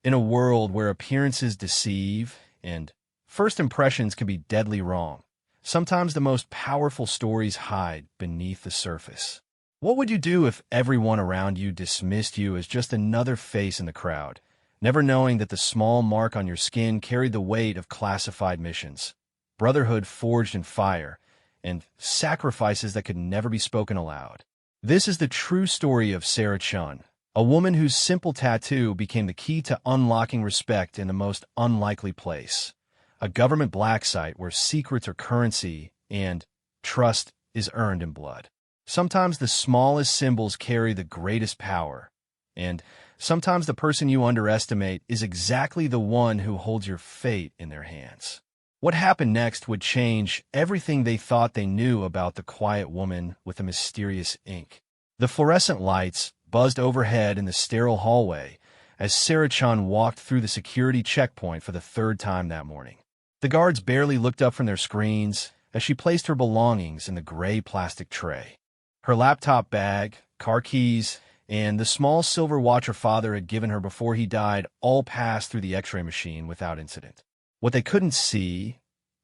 In a world where appearances deceive and first impressions can be deadly wrong, sometimes the most powerful stories hide beneath the surface. What would you do if everyone around you dismissed you as just another face in the crowd, never knowing that the small mark on your skin carried the weight of classified missions, brotherhood forged in fire, and sacrifices that could never be spoken aloud? This is the true story of Sarah Chun, a woman whose simple tattoo became the key to unlocking respect in the most unlikely place, a government black site where secrets are currency and trust is earned in blood. Sometimes the smallest symbols carry the greatest power, and sometimes the person you underestimate is exactly the one who holds your fate in their hands. What happened next would change everything they thought they knew about the quiet woman with the mysterious ink. The fluorescent lights buzzed overhead in the sterile hallway as Sarah Chun walked through the security checkpoint for the third time that morning. The guards barely looked up from their screens as she placed her belongings in the gray plastic tray. Her laptop bag, car keys, and the small silver watch her father had given her before he died all passed through the X-ray machine without incident. What they couldn't see,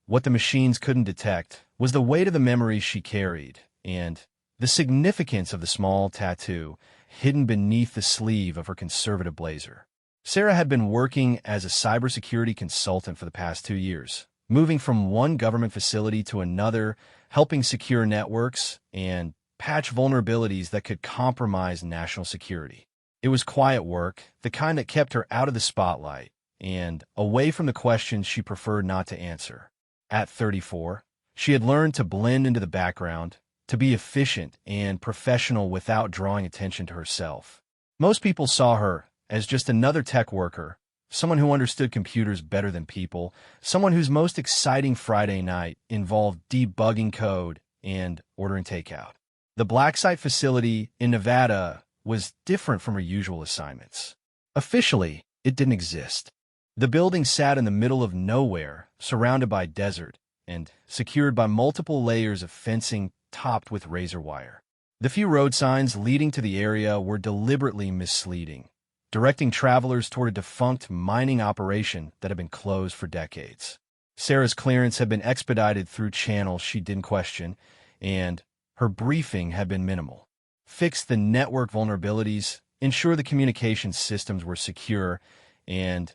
what the machines couldn't detect, was the weight of the memories she carried and the significance of the small tattoo hidden beneath the sleeve of her conservative blazer. Sarah had been working as a cybersecurity consultant for the past 2 years, moving from one government facility to another, helping secure networks and patch vulnerabilities that could compromise national security. It was quiet work, the kind that kept her out of the spotlight and away from the questions she preferred not to answer. At 34, she had learned to blend into the background, to be efficient and professional without drawing attention to herself. Most people saw her as just another tech worker, someone who understood computers better than people, someone whose most exciting Friday night involved debugging code and ordering takeout. The BlacksiteThen facility in Nevada was different from her usual assignments. Officially, it didn't exist. The building sat in the middle of nowhere, surrounded by desert, and secured by multiple layers of fencing topped with razor wire. The few road signs leading to the area were deliberately misleading, directing travelers toward a defunct mining operation that had been closed for decades. Sarah's clearance had been expedited through channels she didn't question, and her briefing had been minimal. Fix the network vulnerabilities, ensure the communication systems were secure, and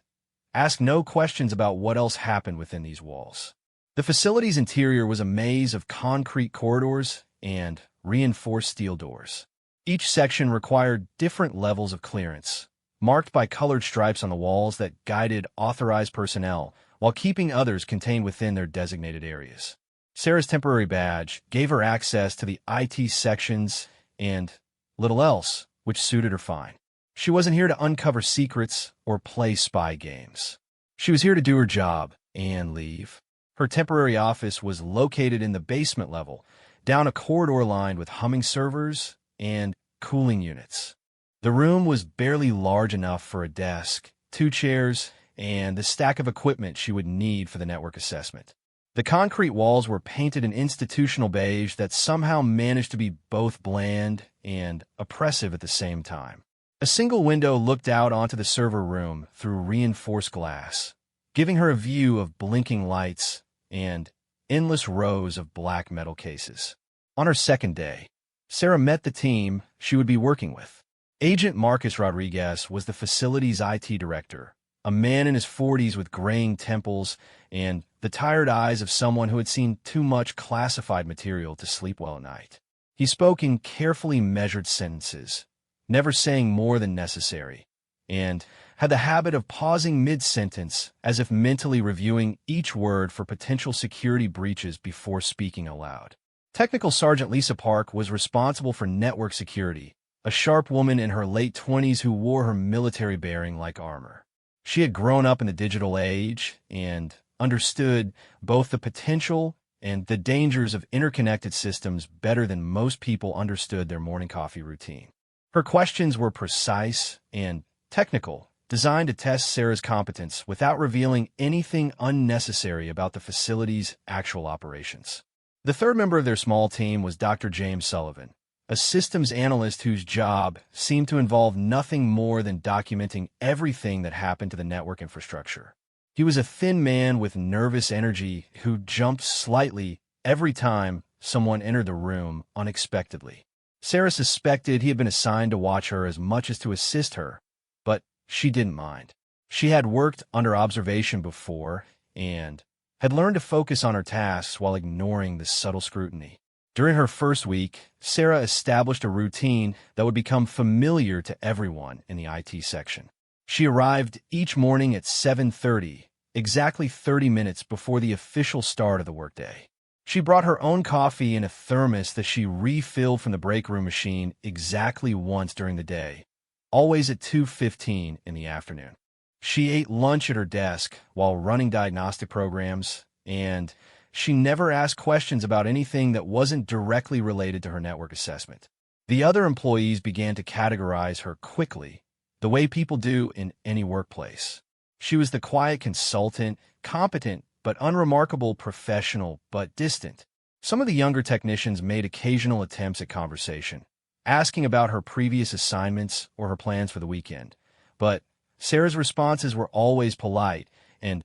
ask no questions about what else happened within these walls. The facility's interior was a maze of concrete corridors and reinforced steel doors. Each section required different levels of clearance, marked by colored stripes on the walls that guided authorized personnel while keeping others contained within their designated areas. Sarah's temporary badge gave her access to the IT sections and little else, which suited her fine. She wasn't here to uncover secrets or play spy games. She was here to do her job and leave. Her temporary office was located in the basement level, down a corridor lined with humming servers and cooling units. The room was barely large enough for a desk, 2 chairs, and the stack of equipment she would need for the network assessment. The concrete walls were painted an institutional beige that somehow managed to be both bland and oppressive at the same time. A single window looked out onto the server room through reinforced glass, giving her a view of blinking lights and endless rows of black metal cases. On her second day, Sarah met the team she would be working with. Agent Marcus Rodriguez was the facility's IT director, a man in his 40s with graying temples and the tired eyes of someone who had seen too much classified material to sleep well at night. He spoke in carefully measured sentences, never saying more than necessary, and had the habit of pausing mid-sentence as if mentally reviewing each word for potential security breaches before speaking aloud. Technical Sergeant Lisa Park was responsible for network security, a sharp woman in her late 20s who wore her military bearing like armor. She had grown up in the digital age and understood both the potential and the dangers of interconnected systems better than most people understood their morning coffee routine. Her questions were precise and technical, designed to test Sarah's competence without revealing anything unnecessary about the facility's actual operations. The third member of their small team was Dr. James Sullivan, a systems analyst whose job seemed to involve nothing more than documenting everything that happened to the network infrastructure. He was a thin man with nervous energy who jumped slightly every time someone entered the room unexpectedly. Sarah suspected he had been assigned to watch her as much as to assist her, but she didn't mind. She had worked under observation before and had learned to focus on her tasks while ignoring the subtle scrutiny. During her first week, Sarah established a routine that would become familiar to everyone in the IT section. She arrived each morning at 7:30, exactly 30 minutes before the official start of the workday. She brought her own coffee in a thermos that she refilled from the break room machine exactly once during the day, always at 2:15 in the afternoon. She ate lunch at her desk while running diagnostic programs, and she never asked questions about anything that wasn't directly related to her network assessment. The other employees began to categorize her quickly, the way people do in any workplace. She was the quiet consultant, competent but unremarkable professional but distant. Some of the younger technicians made occasional attempts at conversation, asking about her previous assignments or her plans for the weekend. But Sarah's responses were always polite and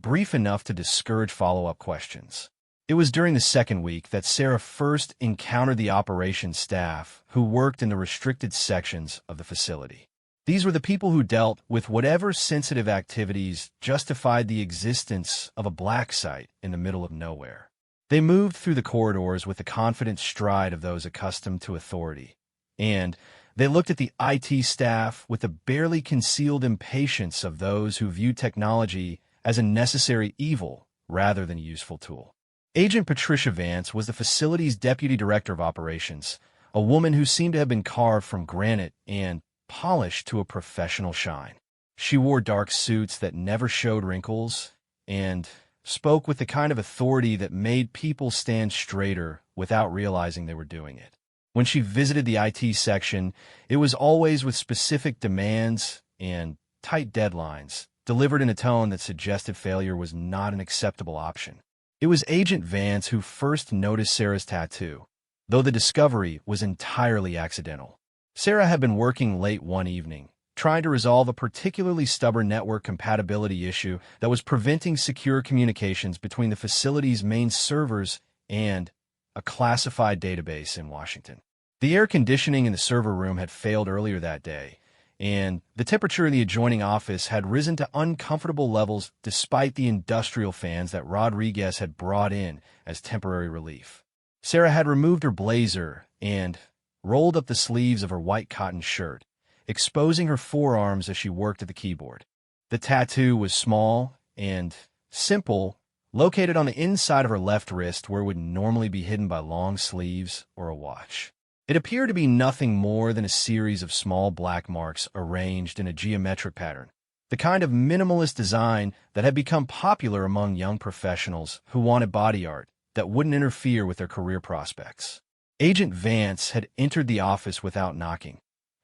brief enough to discourage follow-up questions. It was during the second week that Sarah first encountered the operations staff who worked in the restricted sections of the facility. These were the people who dealt with whatever sensitive activities justified the existence of a black site in the middle of nowhere. They moved through the corridors with the confident stride of those accustomed to authority, and they looked at the IT staff with the barely concealed impatience of those who viewed technology as a necessary evil rather than a useful tool. Agent Patricia Vance was the facility's deputy director of operations, a woman who seemed to have been carved from granite and polished to a professional shine. She wore dark suits that never showed wrinkles and spoke with the kind of authority that made people stand straighter without realizing they were doing it. When she visited the IT section, it was always with specific demands and tight deadlines, delivered in a tone that suggested failure was not an acceptable option. It was Agent Vance who first noticed Sarah's tattoo, though the discovery was entirely accidental. Sarah had been working late one evening, trying to resolve a particularly stubborn network compatibility issue that was preventing secure communications between the facility's main servers and a classified database in Washington. The air conditioning in the server room had failed earlier that day, and the temperature in the adjoining office had risen to uncomfortable levels despite the industrial fans that Rodriguez had brought in as temporary relief. Sarah had removed her blazer and rolled up the sleeves of her white cotton shirt, exposing her forearms as she worked at the keyboard. The tattoo was small and simple, located on the inside of her left wrist where it would normally be hidden by long sleeves or a watch. It appeared to be nothing more than a series of small black marks arranged in a geometric pattern, the kind of minimalist design that had become popular among young professionals who wanted body art that wouldn't interfere with their career prospects. Agent Vance had entered the office without knocking,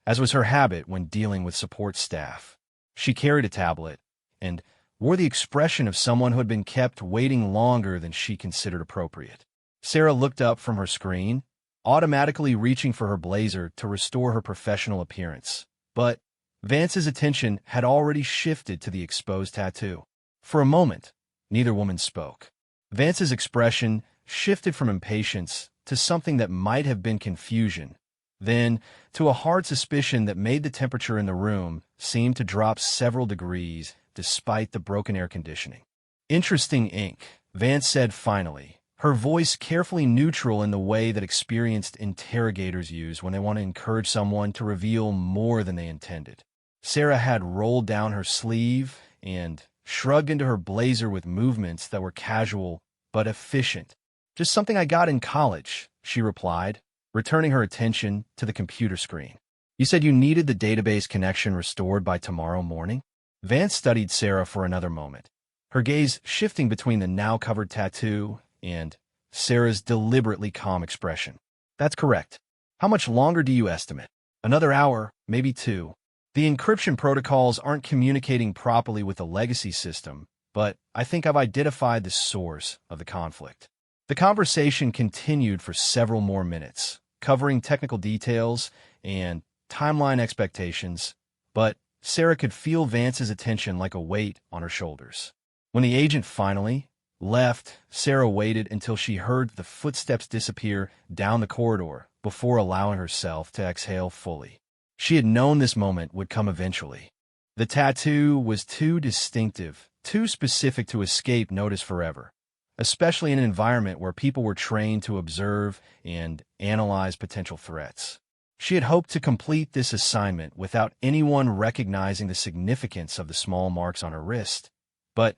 as was her habit when dealing with support staff. She carried a tablet and wore the expression of someone who had been kept waiting longer than she considered appropriate. Sarah looked up from her screen, automatically reaching for her blazer to restore her professional appearance. But Vance's attention had already shifted to the exposed tattoo. For a moment, neither woman spoke. Vance's expression shifted from impatience to something that might have been confusion, then to a hard suspicion that made the temperature in the room seem to drop several degrees despite the broken air conditioning. "Interesting ink," Vance said finally, her voice carefully neutral in the way that experienced interrogators use when they want to encourage someone to reveal more than they intended. Sarah had rolled down her sleeve and shrugged into her blazer with movements that were casual but efficient. "Just something I got in college," she replied, returning her attention to the computer screen. "You said you needed the database connection restored by tomorrow morning?" Vance studied Sarah for another moment, her gaze shifting between the now-covered tattoo and Sarah's deliberately calm expression. "That's correct. How much longer do you estimate?" "Another hour, maybe two. The encryption protocols aren't communicating properly with the legacy system, but I think I've identified the source of the conflict." The conversation continued for several more minutes, covering technical details and timeline expectations, but Sarah could feel Vance's attention like a weight on her shoulders. When the agent finally left, Sarah waited until she heard the footsteps disappear down the corridor before allowing herself to exhale fully. She had known this moment would come eventually. The tattoo was too distinctive, too specific to escape notice forever, especially in an environment where people were trained to observe and analyze potential threats. She had hoped to complete this assignment without anyone recognizing the significance of the small marks on her wrist, but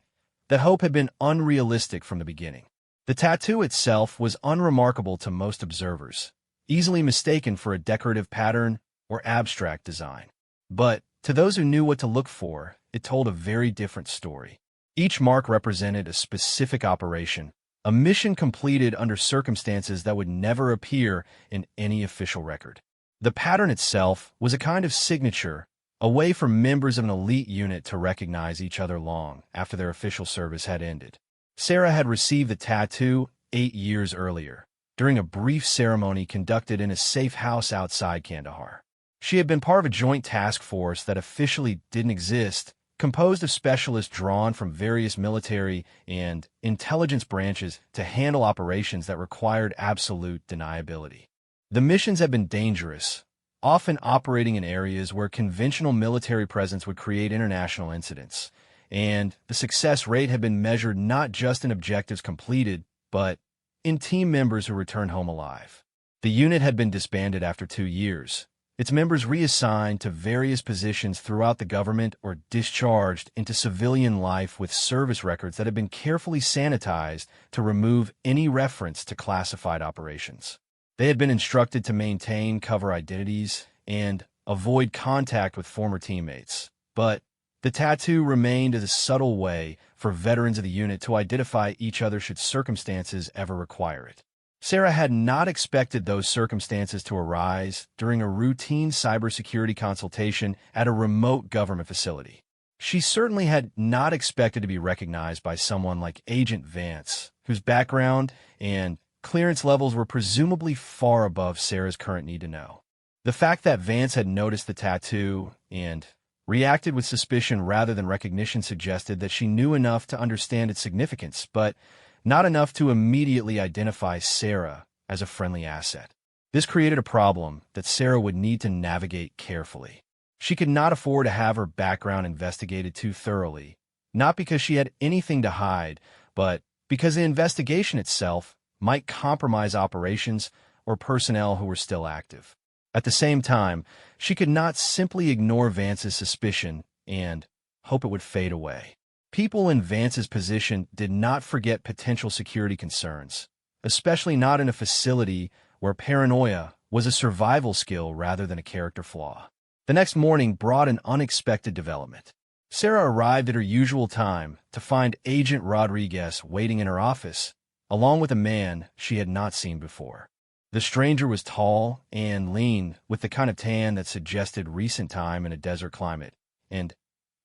that hope had been unrealistic from the beginning. The tattoo itself was unremarkable to most observers, easily mistaken for a decorative pattern or abstract design. But to those who knew what to look for, it told a very different story. Each mark represented a specific operation, a mission completed under circumstances that would never appear in any official record. The pattern itself was a kind of signature, a way for members of an elite unit to recognize each other long after their official service had ended. Sarah had received the tattoo 8 years earlier, during a brief ceremony conducted in a safe house outside Kandahar. She had been part of a joint task force that officially didn't exist, composed of specialists drawn from various military and intelligence branches to handle operations that required absolute deniability. The missions had been dangerous, often operating in areas where conventional military presence would create international incidents, and the success rate had been measured not just in objectives completed, but in team members who returned home alive. The unit had been disbanded after 2 years, its members reassigned to various positions throughout the government or discharged into civilian life with service records that had been carefully sanitized to remove any reference to classified operations. They had been instructed to maintain cover identities and avoid contact with former teammates, but the tattoo remained as a subtle way for veterans of the unit to identify each other should circumstances ever require it. Sarah had not expected those circumstances to arise during a routine cybersecurity consultation at a remote government facility. She certainly had not expected to be recognized by someone like Agent Vance, whose background and clearance levels were presumably far above Sarah's current need to know. The fact that Vance had noticed the tattoo and reacted with suspicion rather than recognition suggested that she knew enough to understand its significance, but not enough to immediately identify Sarah as a friendly asset. This created a problem that Sarah would need to navigate carefully. She could not afford to have her background investigated too thoroughly, not because she had anything to hide, but because the investigation itself might compromise operations or personnel who were still active. At the same time, she could not simply ignore Vance's suspicion and hope it would fade away. People in Vance's position did not forget potential security concerns, especially not in a facility where paranoia was a survival skill rather than a character flaw. The next morning brought an unexpected development. Sarah arrived at her usual time to find Agent Rodriguez waiting in her office, along with a man she had not seen before. The stranger was tall and lean, with the kind of tan that suggested recent time in a desert climate, and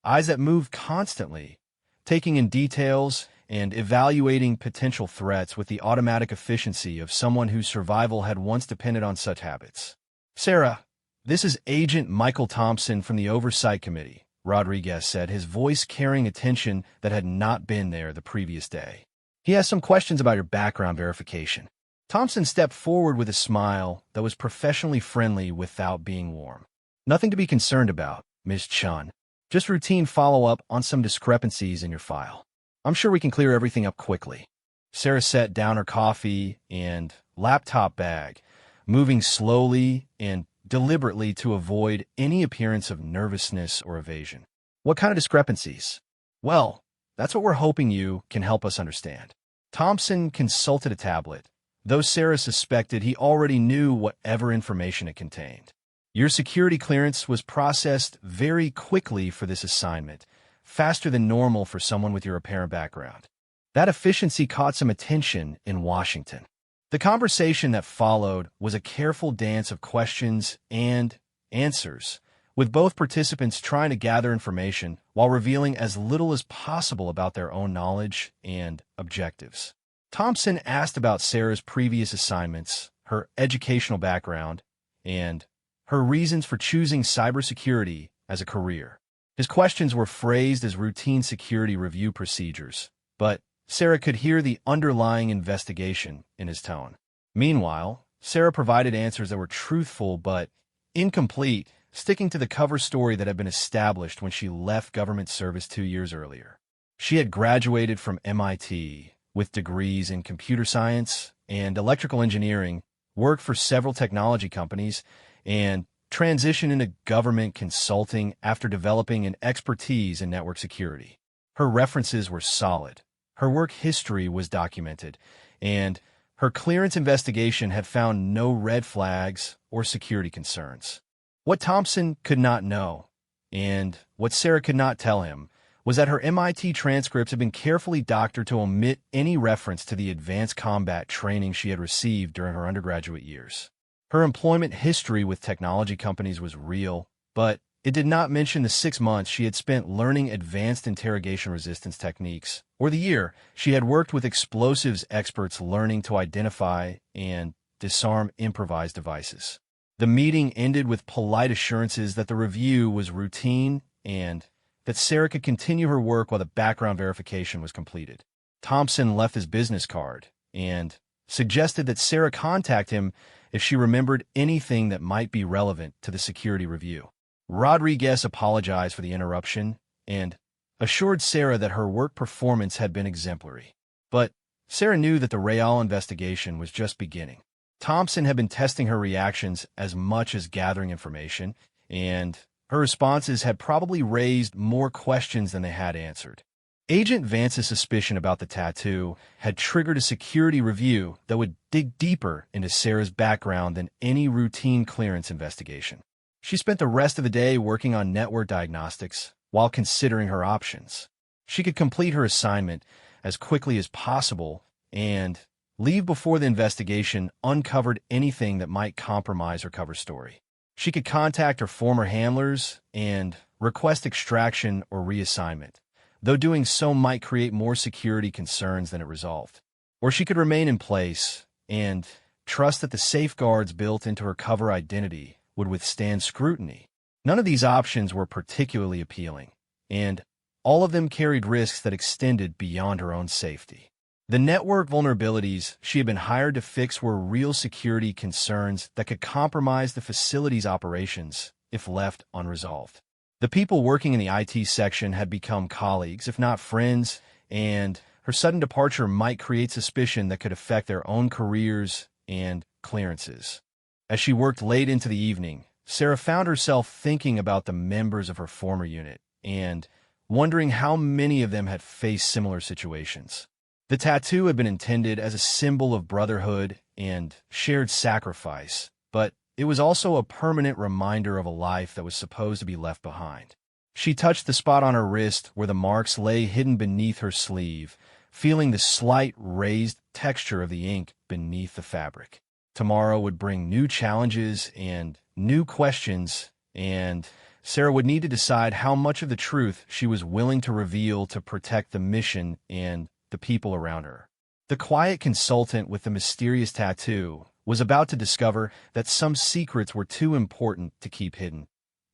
eyes that moved constantly, taking in details and evaluating potential threats with the automatic efficiency of someone whose survival had once depended on such habits. "Sarah, this is Agent Michael Thompson from the Oversight Committee," Rodriguez said, his voice carrying a tension that had not been there the previous day. "He has some questions about your background verification." Thompson stepped forward with a smile that was professionally friendly without being warm. "Nothing to be concerned about, Ms. Chun. Just routine follow-up on some discrepancies in your file. I'm sure we can clear everything up quickly." Sarah set down her coffee and laptop bag, moving slowly and deliberately to avoid any appearance of nervousness or evasion. "What kind of discrepancies?" "Well, that's what we're hoping you can help us understand." Thompson consulted a tablet, though Sarah suspected he already knew whatever information it contained. "Your security clearance was processed very quickly for this assignment, faster than normal for someone with your apparent background. That efficiency caught some attention in Washington." The conversation that followed was a careful dance of questions and answers, with both participants trying to gather information while revealing as little as possible about their own knowledge and objectives. Thompson asked about Sarah's previous assignments, her educational background, and her reasons for choosing cybersecurity as a career. His questions were phrased as routine security review procedures, but Sarah could hear the underlying investigation in his tone. Meanwhile, Sarah provided answers that were truthful but incomplete, sticking to the cover story that had been established when she left government service 2 years earlier. She had graduated from MIT with degrees in computer science and electrical engineering, worked for several technology companies, and transitioned into government consulting after developing an expertise in network security. Her references were solid. Her work history was documented, and her clearance investigation had found no red flags or security concerns. What Thompson could not know, and what Sarah could not tell him, was that her MIT transcripts had been carefully doctored to omit any reference to the advanced combat training she had received during her undergraduate years. Her employment history with technology companies was real, but it did not mention the 6 months she had spent learning advanced interrogation resistance techniques, or the year she had worked with explosives experts learning to identify and disarm improvised devices. The meeting ended with polite assurances that the review was routine and that Sarah could continue her work while the background verification was completed. Thompson left his business card and suggested that Sarah contact him if she remembered anything that might be relevant to the security review. Rodriguez apologized for the interruption and assured Sarah that her work performance had been exemplary. But Sarah knew that the Real investigation was just beginning. Thompson had been testing her reactions as much as gathering information, and her responses had probably raised more questions than they had answered. Agent Vance's suspicion about the tattoo had triggered a security review that would dig deeper into Sarah's background than any routine clearance investigation. She spent the rest of the day working on network diagnostics while considering her options. She could complete her assignment as quickly as possible and leave before the investigation uncovered anything that might compromise her cover story. She could contact her former handlers and request extraction or reassignment, though doing so might create more security concerns than it resolved. Or she could remain in place and trust that the safeguards built into her cover identity would withstand scrutiny. None of these options were particularly appealing, and all of them carried risks that extended beyond her own safety. The network vulnerabilities she had been hired to fix were real security concerns that could compromise the facility's operations if left unresolved. The people working in the IT section had become colleagues, if not friends, and her sudden departure might create suspicion that could affect their own careers and clearances. As she worked late into the evening, Sarah found herself thinking about the members of her former unit and wondering how many of them had faced similar situations. The tattoo had been intended as a symbol of brotherhood and shared sacrifice, but it was also a permanent reminder of a life that was supposed to be left behind. She touched the spot on her wrist where the marks lay hidden beneath her sleeve, feeling the slight raised texture of the ink beneath the fabric. Tomorrow would bring new challenges and new questions, and Sarah would need to decide how much of the truth she was willing to reveal to protect the mission and the people around her. The quiet consultant with the mysterious tattoo was about to discover that some secrets were too important to keep hidden,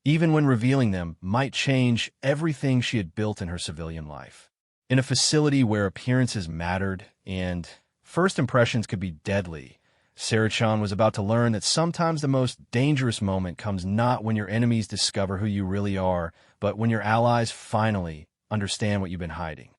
even when revealing them might change everything she had built in her civilian life. In a facility where appearances mattered and first impressions could be deadly, Sarah Chan was about to learn that sometimes the most dangerous moment comes not when your enemies discover who you really are, but when your allies finally understand what you've been hiding.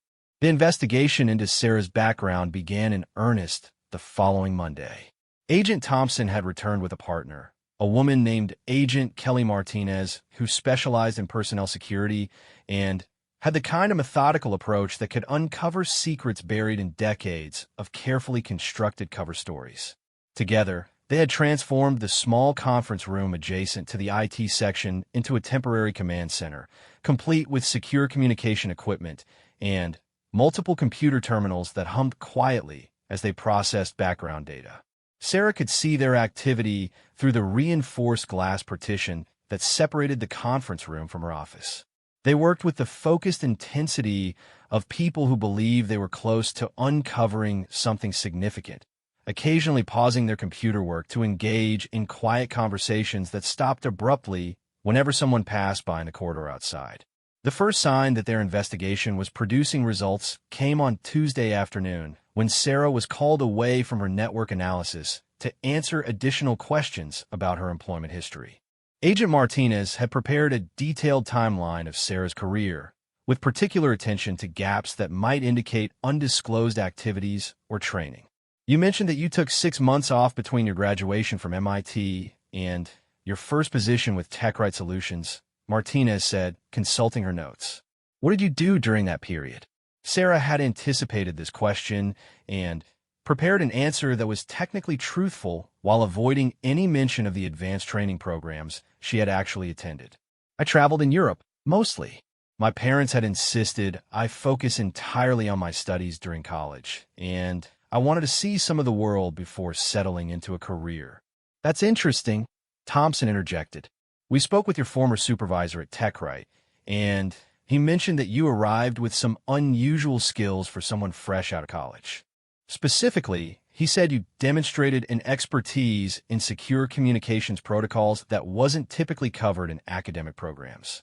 The investigation into Sarah's background began in earnest the following Monday. Agent Thompson had returned with a partner, a woman named Agent Kelly Martinez, who specialized in personnel security and had the kind of methodical approach that could uncover secrets buried in decades of carefully constructed cover stories. Together, they had transformed the small conference room adjacent to the IT section into a temporary command center, complete with secure communication equipment and multiple computer terminals that hummed quietly as they processed background data. Sarah could see their activity through the reinforced glass partition that separated the conference room from her office. They worked with the focused intensity of people who believed they were close to uncovering something significant, occasionally pausing their computer work to engage in quiet conversations that stopped abruptly whenever someone passed by in the corridor outside. The first sign that their investigation was producing results came on Tuesday afternoon when Sarah was called away from her network analysis to answer additional questions about her employment history. Agent Martinez had prepared a detailed timeline of Sarah's career, with particular attention to gaps that might indicate undisclosed activities or training. You mentioned that you took 6 months off between your graduation from MIT and your first position with TechRite Solutions, Martinez said, consulting her notes. What did you do during that period? Sarah had anticipated this question and prepared an answer that was technically truthful while avoiding any mention of the advanced training programs she had actually attended. I traveled in Europe, mostly. My parents had insisted I focus entirely on my studies during college, and I wanted to see some of the world before settling into a career. That's interesting, Thompson interjected. We spoke with your former supervisor at TechRite, and he mentioned that you arrived with some unusual skills for someone fresh out of college. Specifically, he said you demonstrated an expertise in secure communications protocols that wasn't typically covered in academic programs.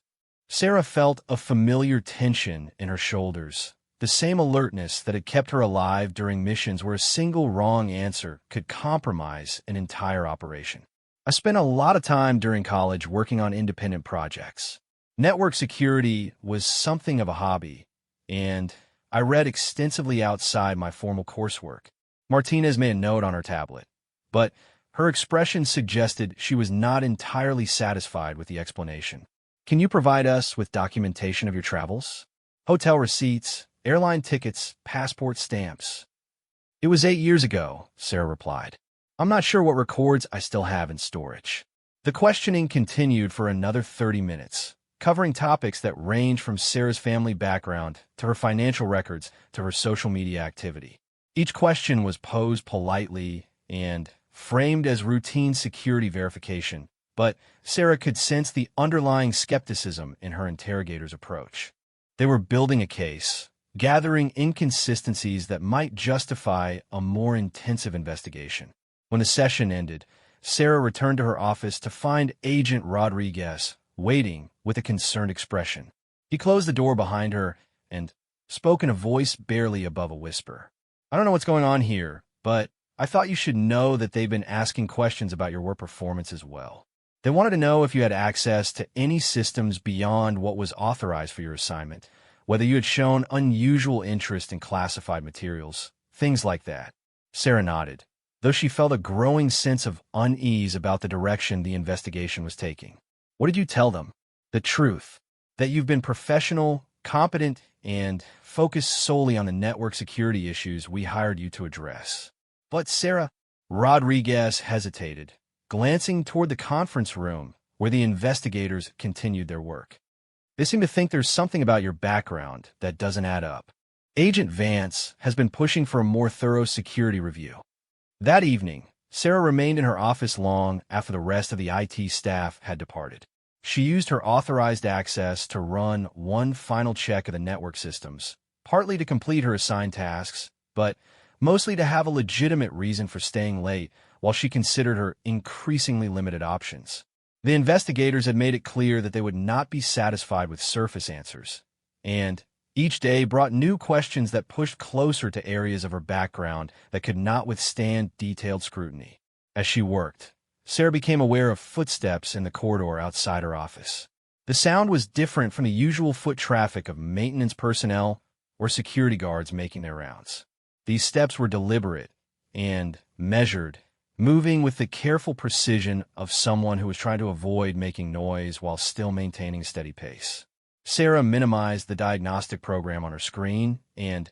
Sarah felt a familiar tension in her shoulders, the same alertness that had kept her alive during missions where a single wrong answer could compromise an entire operation. I spent a lot of time during college working on independent projects. Network security was something of a hobby, and I read extensively outside my formal coursework. Martinez made a note on her tablet, but her expression suggested she was not entirely satisfied with the explanation. Can you provide us with documentation of your travels? Hotel receipts, airline tickets, passport stamps. It was 8 years ago, Sarah replied. I'm not sure what records I still have in storage. The questioning continued for another 30 minutes, covering topics that range from Sarah's family background to her financial records to her social media activity. Each question was posed politely and framed as routine security verification, but Sarah could sense the underlying skepticism in her interrogator's approach. They were building a case, gathering inconsistencies that might justify a more intensive investigation. When the session ended, Sarah returned to her office to find Agent Rodriguez waiting with a concerned expression. He closed the door behind her and spoke in a voice barely above a whisper. I don't know what's going on here, but I thought you should know that they've been asking questions about your work performance as well. They wanted to know if you had access to any systems beyond what was authorized for your assignment, whether you had shown unusual interest in classified materials, things like that. Sarah nodded, though she felt a growing sense of unease about the direction the investigation was taking. What did you tell them? The truth, that you've been professional, competent, and focused solely on the network security issues we hired you to address. But Sarah, Rodriguez hesitated, glancing toward the conference room where the investigators continued their work. They seem to think there's something about your background that doesn't add up. Agent Vance has been pushing for a more thorough security review. That evening, Sarah remained in her office long after the rest of the IT staff had departed. She used her authorized access to run one final check of the network systems, partly to complete her assigned tasks, but mostly to have a legitimate reason for staying late while she considered her increasingly limited options. The investigators had made it clear that they would not be satisfied with surface answers, and each day brought new questions that pushed closer to areas of her background that could not withstand detailed scrutiny. As she worked, Sarah became aware of footsteps in the corridor outside her office. The sound was different from the usual foot traffic of maintenance personnel or security guards making their rounds. These steps were deliberate and measured, moving with the careful precision of someone who was trying to avoid making noise while still maintaining a steady pace. Sarah minimized the diagnostic program on her screen and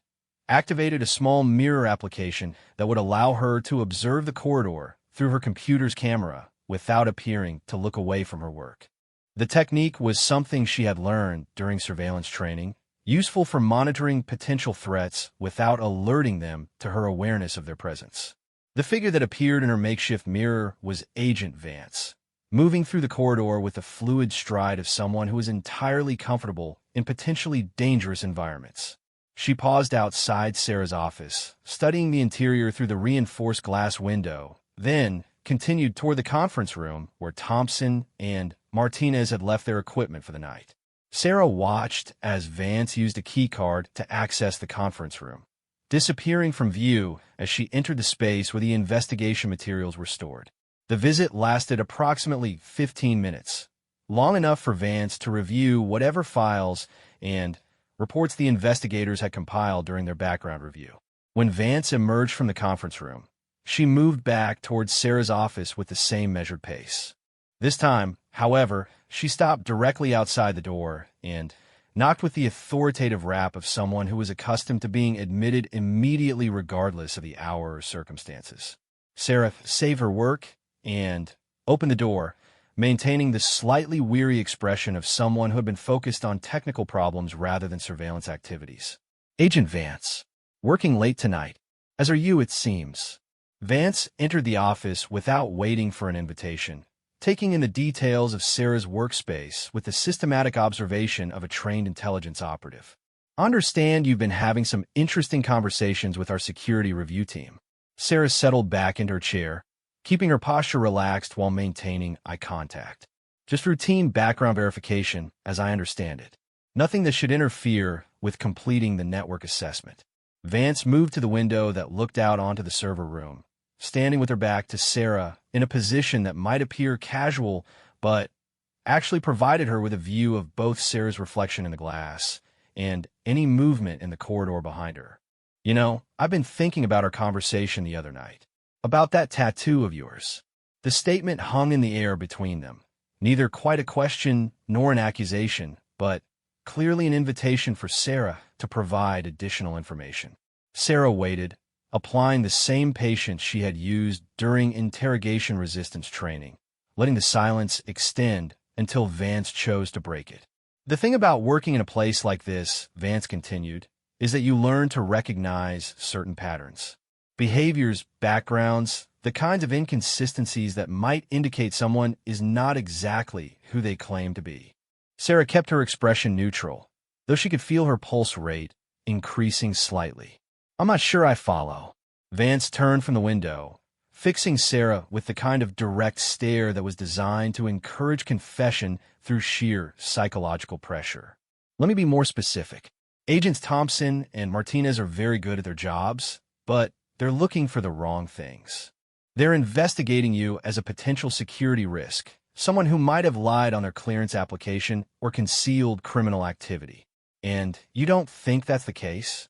activated a small mirror application that would allow her to observe the corridor through her computer's camera without appearing to look away from her work. The technique was something she had learned during surveillance training, useful for monitoring potential threats without alerting them to her awareness of their presence. The figure that appeared in her makeshift mirror was Agent Vance, moving through the corridor with the fluid stride of someone who is entirely comfortable in potentially dangerous environments. She paused outside Sarah's office, studying the interior through the reinforced glass window, then continued toward the conference room where Thompson and Martinez had left their equipment for the night. Sarah watched as Vance used a key card to access the conference room, disappearing from view as she entered the space where the investigation materials were stored. The visit lasted approximately 15 minutes, long enough for Vance to review whatever files and reports the investigators had compiled during their background review. When Vance emerged from the conference room, she moved back towards Sarah's office with the same measured pace. This time, however, she stopped directly outside the door and knocked with the authoritative rap of someone who was accustomed to being admitted immediately regardless of the hour or circumstances. Sarah saved her work and opened the door, maintaining the slightly weary expression of someone who had been focused on technical problems rather than surveillance activities. Agent Vance, working late tonight, as are you, it seems. Vance entered the office without waiting for an invitation, taking in the details of Sarah's workspace with the systematic observation of a trained intelligence operative. I understand you've been having some interesting conversations with our security review team. Sarah settled back into her chair, keeping her posture relaxed while maintaining eye contact. Just routine background verification, as I understand it. Nothing that should interfere with completing the network assessment. Vance moved to the window that looked out onto the server room, standing with her back to Sarah in a position that might appear casual, but actually provided her with a view of both Sarah's reflection in the glass and any movement in the corridor behind her. You know, I've been thinking about our conversation the other night, about that tattoo of yours. The statement hung in the air between them, neither quite a question nor an accusation, but clearly an invitation for Sarah to provide additional information. Sarah waited, applying the same patience she had used during interrogation resistance training, letting the silence extend until Vance chose to break it. The thing about working in a place like this, Vance continued, is that you learn to recognize certain patterns. Behaviors, backgrounds, the kinds of inconsistencies that might indicate someone is not exactly who they claim to be. Sarah kept her expression neutral, though she could feel her pulse rate increasing slightly. I'm not sure I follow. Vance turned from the window, fixing Sarah with the kind of direct stare that was designed to encourage confession through sheer psychological pressure. Let me be more specific. Agents Thompson and Martinez are very good at their jobs, but they're looking for the wrong things. They're investigating you as a potential security risk, someone who might have lied on their clearance application or concealed criminal activity. And you don't think that's the case?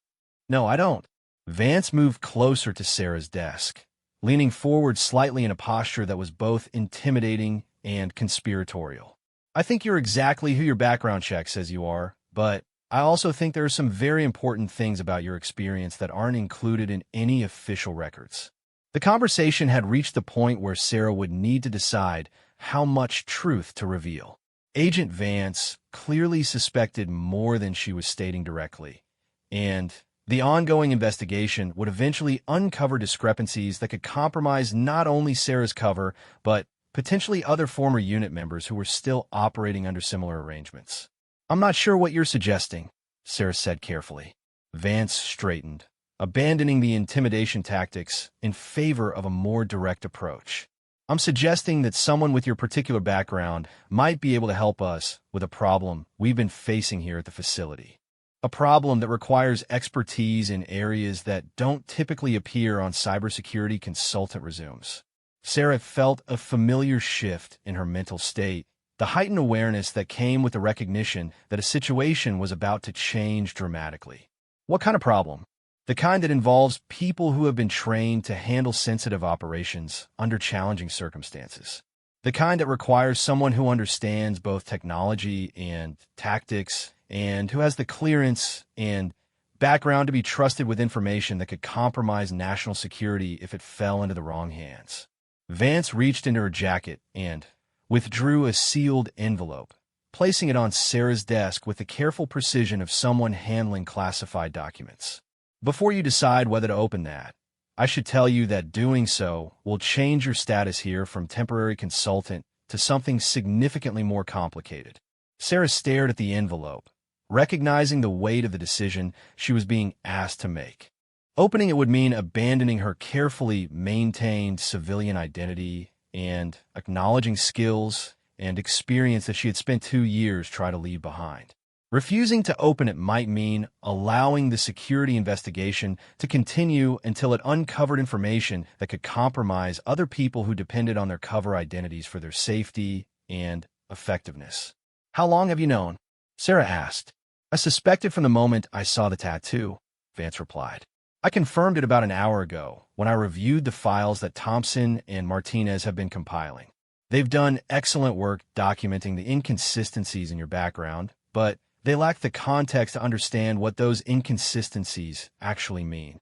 No, I don't. Vance moved closer to Sarah's desk, leaning forward slightly in a posture that was both intimidating and conspiratorial. I think you're exactly who your background check says you are, but I also think there are some very important things about your experience that aren't included in any official records. The conversation had reached the point where Sarah would need to decide how much truth to reveal. Agent Vance clearly suspected more than she was stating directly, and the ongoing investigation would eventually uncover discrepancies that could compromise not only Sarah's cover, but potentially other former unit members who were still operating under similar arrangements. I'm not sure what you're suggesting, Sarah said carefully. Vance straightened, abandoning the intimidation tactics in favor of a more direct approach. I'm suggesting that someone with your particular background might be able to help us with a problem we've been facing here at the facility. A problem that requires expertise in areas that don't typically appear on cybersecurity consultant resumes. Sarah felt a familiar shift in her mental state, the heightened awareness that came with the recognition that a situation was about to change dramatically. What kind of problem? The kind that involves people who have been trained to handle sensitive operations under challenging circumstances. The kind that requires someone who understands both technology and tactics, and who has the clearance and background to be trusted with information that could compromise national security if it fell into the wrong hands. Vance reached into her jacket and withdrew a sealed envelope, placing it on Sarah's desk with the careful precision of someone handling classified documents. Before you decide whether to open that, I should tell you that doing so will change your status here from temporary consultant to something significantly more complicated. Sarah stared at the envelope, recognizing the weight of the decision she was being asked to make. Opening it would mean abandoning her carefully maintained civilian identity and acknowledging skills and experience that she had spent 2 years trying to leave behind. Refusing to open it might mean allowing the security investigation to continue until it uncovered information that could compromise other people who depended on their cover identities for their safety and effectiveness. "How long have you known?" Sarah asked. "I suspected from the moment I saw the tattoo," Vance replied. "I confirmed it about an hour ago when I reviewed the files that Thompson and Martinez have been compiling. They've done excellent work documenting the inconsistencies in your background, but they lack the context to understand what those inconsistencies actually mean."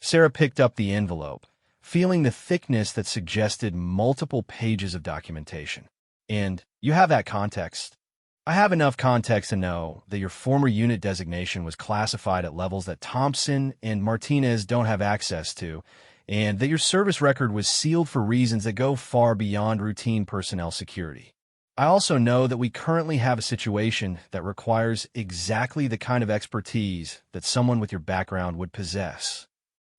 Sarah picked up the envelope, feeling the thickness that suggested multiple pages of documentation. "And you have that context?" "I have enough context to know that your former unit designation was classified at levels that Thompson and Martinez don't have access to, and that your service record was sealed for reasons that go far beyond routine personnel security. I also know that we currently have a situation that requires exactly the kind of expertise that someone with your background would possess."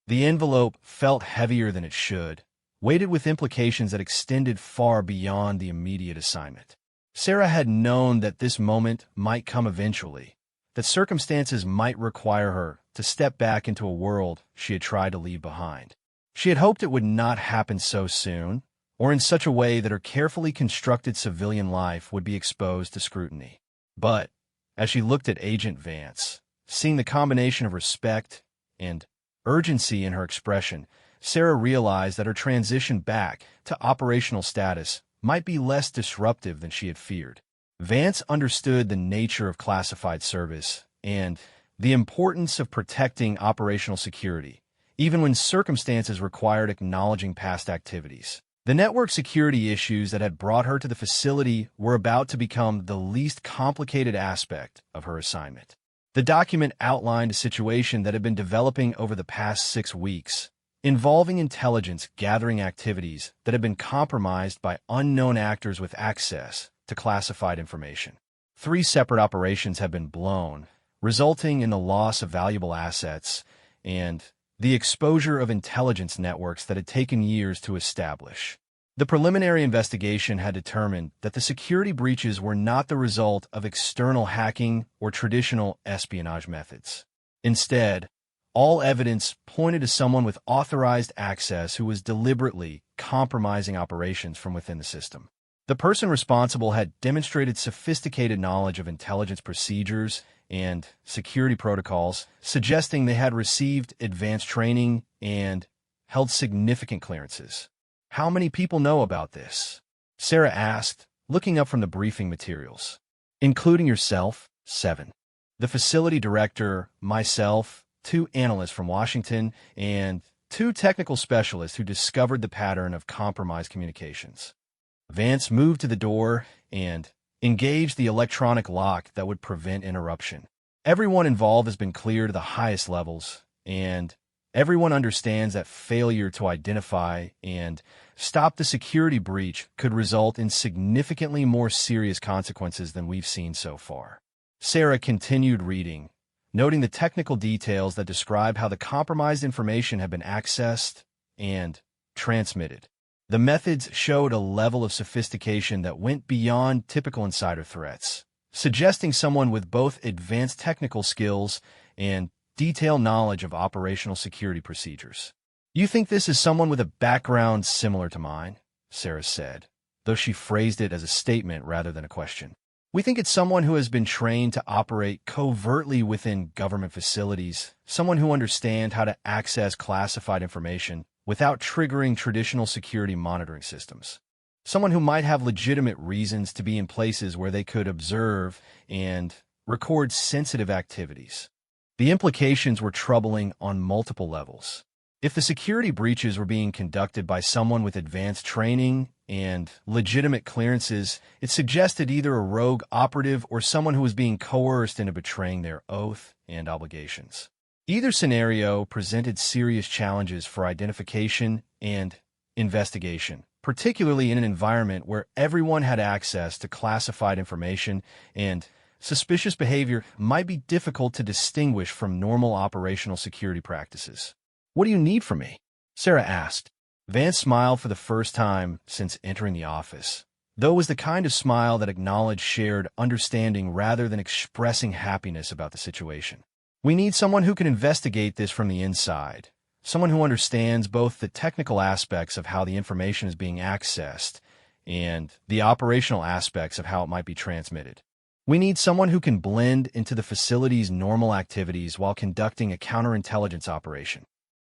The envelope felt heavier than it should, weighted with implications that extended far beyond the immediate assignment. Sarah had known that this moment might come eventually, that circumstances might require her to step back into a world she had tried to leave behind. She had hoped it would not happen so soon, or in such a way that her carefully constructed civilian life would be exposed to scrutiny. But as she looked at Agent Vance, seeing the combination of respect and urgency in her expression, Sarah realized that her transition back to operational status might be less disruptive than she had feared. Vance understood the nature of classified service and the importance of protecting operational security, even when circumstances required acknowledging past activities. The network security issues that had brought her to the facility were about to become the least complicated aspect of her assignment. The document outlined a situation that had been developing over the past 6 weeks, involving intelligence gathering activities that had been compromised by unknown actors with access to classified information. 3 separate operations had been blown, resulting in the loss of valuable assets and the exposure of intelligence networks that had taken years to establish. The preliminary investigation had determined that the security breaches were not the result of external hacking or traditional espionage methods. Instead, all evidence pointed to someone with authorized access who was deliberately compromising operations from within the system. The person responsible had demonstrated sophisticated knowledge of intelligence procedures and security protocols, suggesting they had received advanced training and held significant clearances. "How many people know about this?" Sarah asked, looking up from the briefing materials. "Including yourself, 7. The facility director, myself, 2 analysts from Washington, and 2 technical specialists who discovered the pattern of compromised communications." Vance moved to the door and engaged the electronic lock that would prevent interruption. "Everyone involved has been cleared to the highest levels, and everyone understands that failure to identify and stop the security breach could result in significantly more serious consequences than we've seen so far." Sarah continued reading, noting the technical details that describe how the compromised information had been accessed and transmitted. The methods showed a level of sophistication that went beyond typical insider threats, suggesting someone with both advanced technical skills and detailed knowledge of operational security procedures. "You think this is someone with a background similar to mine?" Sarah said, though she phrased it as a statement rather than a question. "We think it's someone who has been trained to operate covertly within government facilities, someone who understands how to access classified information without triggering traditional security monitoring systems. Someone who might have legitimate reasons to be in places where they could observe and record sensitive activities." The implications were troubling on multiple levels. If the security breaches were being conducted by someone with advanced training and legitimate clearances, it suggested either a rogue operative or someone who was being coerced into betraying their oath and obligations. Either scenario presented serious challenges for identification and investigation, particularly in an environment where everyone had access to classified information and suspicious behavior might be difficult to distinguish from normal operational security practices. "What do you need from me?" Sarah asked. Vance smiled for the first time since entering the office, though it was the kind of smile that acknowledged shared understanding rather than expressing happiness about the situation. "We need someone who can investigate this from the inside, someone who understands both the technical aspects of how the information is being accessed and the operational aspects of how it might be transmitted. We need someone who can blend into the facility's normal activities while conducting a counterintelligence operation."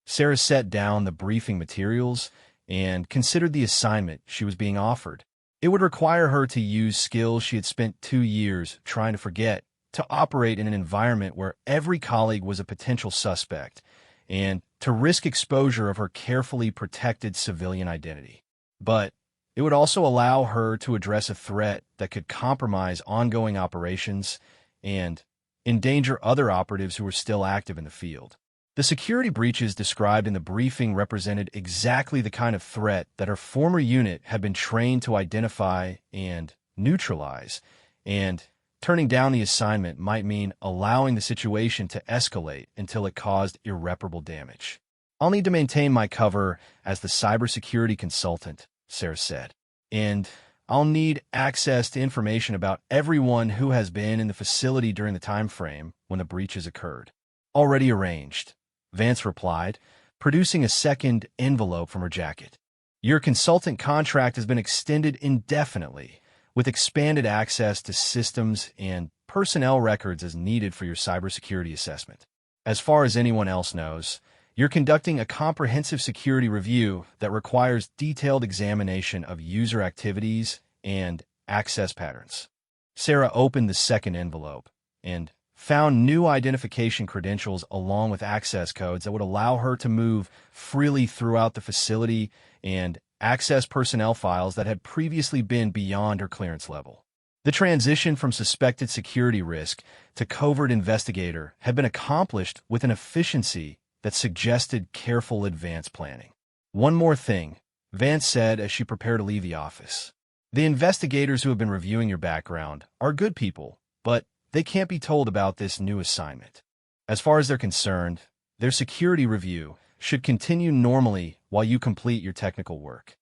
Sarah set down the briefing materials and considered the assignment she was being offered. It would require her to use skills she had spent 2 years trying to forget, to operate in an environment where every colleague was a potential suspect, and to risk exposure of her carefully protected civilian identity. But it would also allow her to address a threat that could compromise ongoing operations and endanger other operatives who were still active in the field. The security breaches described in the briefing represented exactly the kind of threat that her former unit had been trained to identify and neutralize, and turning down the assignment might mean allowing the situation to escalate until it caused irreparable damage. "I'll need to maintain my cover as the cybersecurity consultant," Sarah said, "and I'll need access to information about everyone who has been in the facility during the time frame when the breaches occurred." "Already arranged," Vance replied, producing a second envelope from her jacket. "Your consultant contract has been extended indefinitely, with expanded access to systems and personnel records as needed for your cybersecurity assessment. As far as anyone else knows, you're conducting a comprehensive security review that requires detailed examination of user activities and access patterns." Sarah opened the second envelope and found new identification credentials along with access codes that would allow her to move freely throughout the facility and access personnel files that had previously been beyond her clearance level. The transition from suspected security risk to covert investigator had been accomplished with an efficiency that suggested careful advance planning. "One more thing," Vance said as she prepared to leave the office. "The investigators who have been reviewing your background are good people, but they can't be told about this new assignment. As far as they're concerned, their security review should continue normally while you complete your technical work.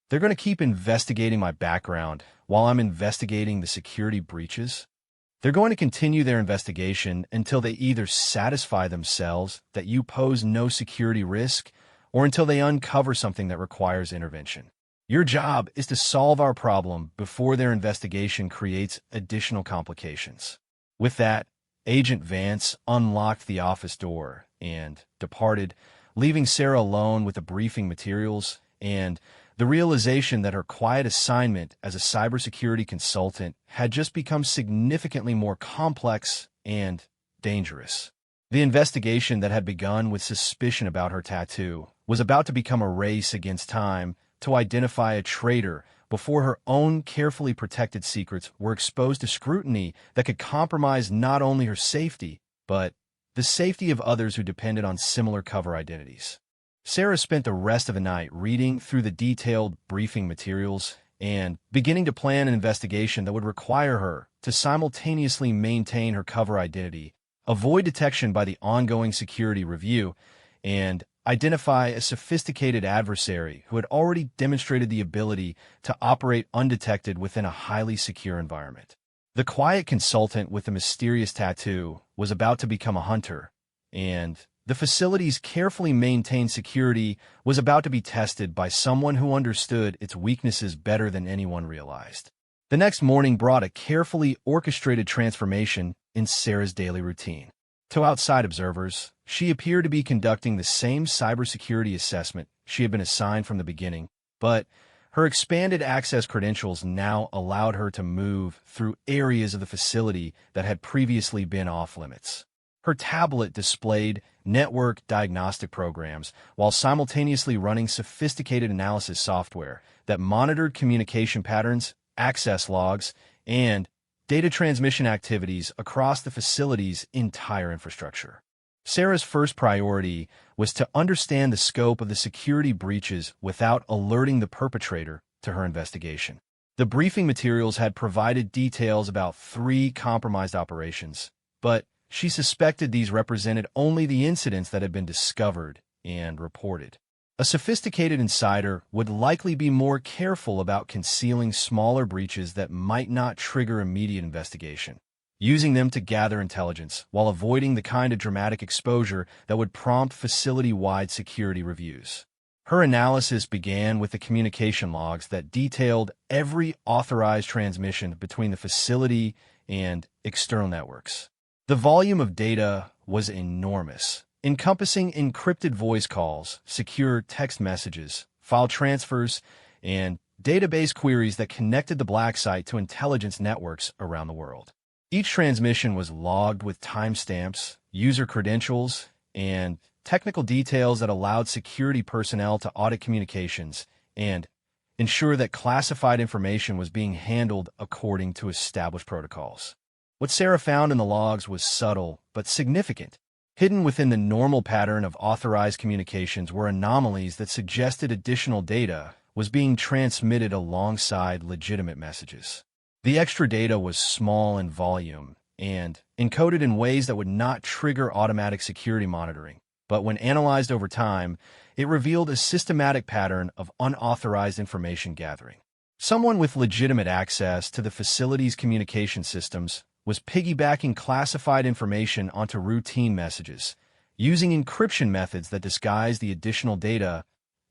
They're going to keep investigating my background while I'm investigating the security breaches. They're going to continue their investigation until they either satisfy themselves that you pose no security risk or until they uncover something that requires intervention. Your job is to solve our problem before their investigation creates additional complications." With that, Agent Vance unlocked the office door and departed, leaving Sarah alone with the briefing materials and the realization that her quiet assignment as a cybersecurity consultant had just become significantly more complex and dangerous. The investigation that had begun with suspicion about her tattoo was about to become a race against time to identify a traitor before her own carefully protected secrets were exposed to scrutiny that could compromise not only her safety, but the safety of others who depended on similar cover identities. Sarah spent the rest of the night reading through the detailed briefing materials and beginning to plan an investigation that would require her to simultaneously maintain her cover identity, avoid detection by the ongoing security review, and identify a sophisticated adversary who had already demonstrated the ability to operate undetected within a highly secure environment. The quiet consultant with the mysterious tattoo was about to become a hunter, and the facility's carefully maintained security was about to be tested by someone who understood its weaknesses better than anyone realized. The next morning brought a carefully orchestrated transformation in Sarah's daily routine. To outside observers, she appeared to be conducting the same cybersecurity assessment she had been assigned from the beginning, but her expanded access credentials now allowed her to move through areas of the facility that had previously been off-limits. Her tablet displayed network diagnostic programs while simultaneously running sophisticated analysis software that monitored communication patterns, access logs, and data transmission activities across the facility's entire infrastructure. Sarah's first priority was to understand the scope of the security breaches without alerting the perpetrator to her investigation. The briefing materials had provided details about 3 compromised operations, but she suspected these represented only the incidents that had been discovered and reported. A sophisticated insider would likely be more careful about concealing smaller breaches that might not trigger immediate investigation, using them to gather intelligence while avoiding the kind of dramatic exposure that would prompt facility-wide security reviews. Her analysis began with the communication logs that detailed every authorized transmission between the facility and external networks. The volume of data was enormous, encompassing encrypted voice calls, secure text messages, file transfers, and database queries that connected the BlackSite to intelligence networks around the world. Each transmission was logged with timestamps, user credentials, and technical details that allowed security personnel to audit communications and ensure that classified information was being handled according to established protocols. What Sarah found in the logs was subtle but significant. Hidden within the normal pattern of authorized communications were anomalies that suggested additional data was being transmitted alongside legitimate messages. The extra data was small in volume and encoded in ways that would not trigger automatic security monitoring. But when analyzed over time, it revealed a systematic pattern of unauthorized information gathering. Someone with legitimate access to the facility's communication systems was piggybacking classified information onto routine messages, using encryption methods that disguised the additional data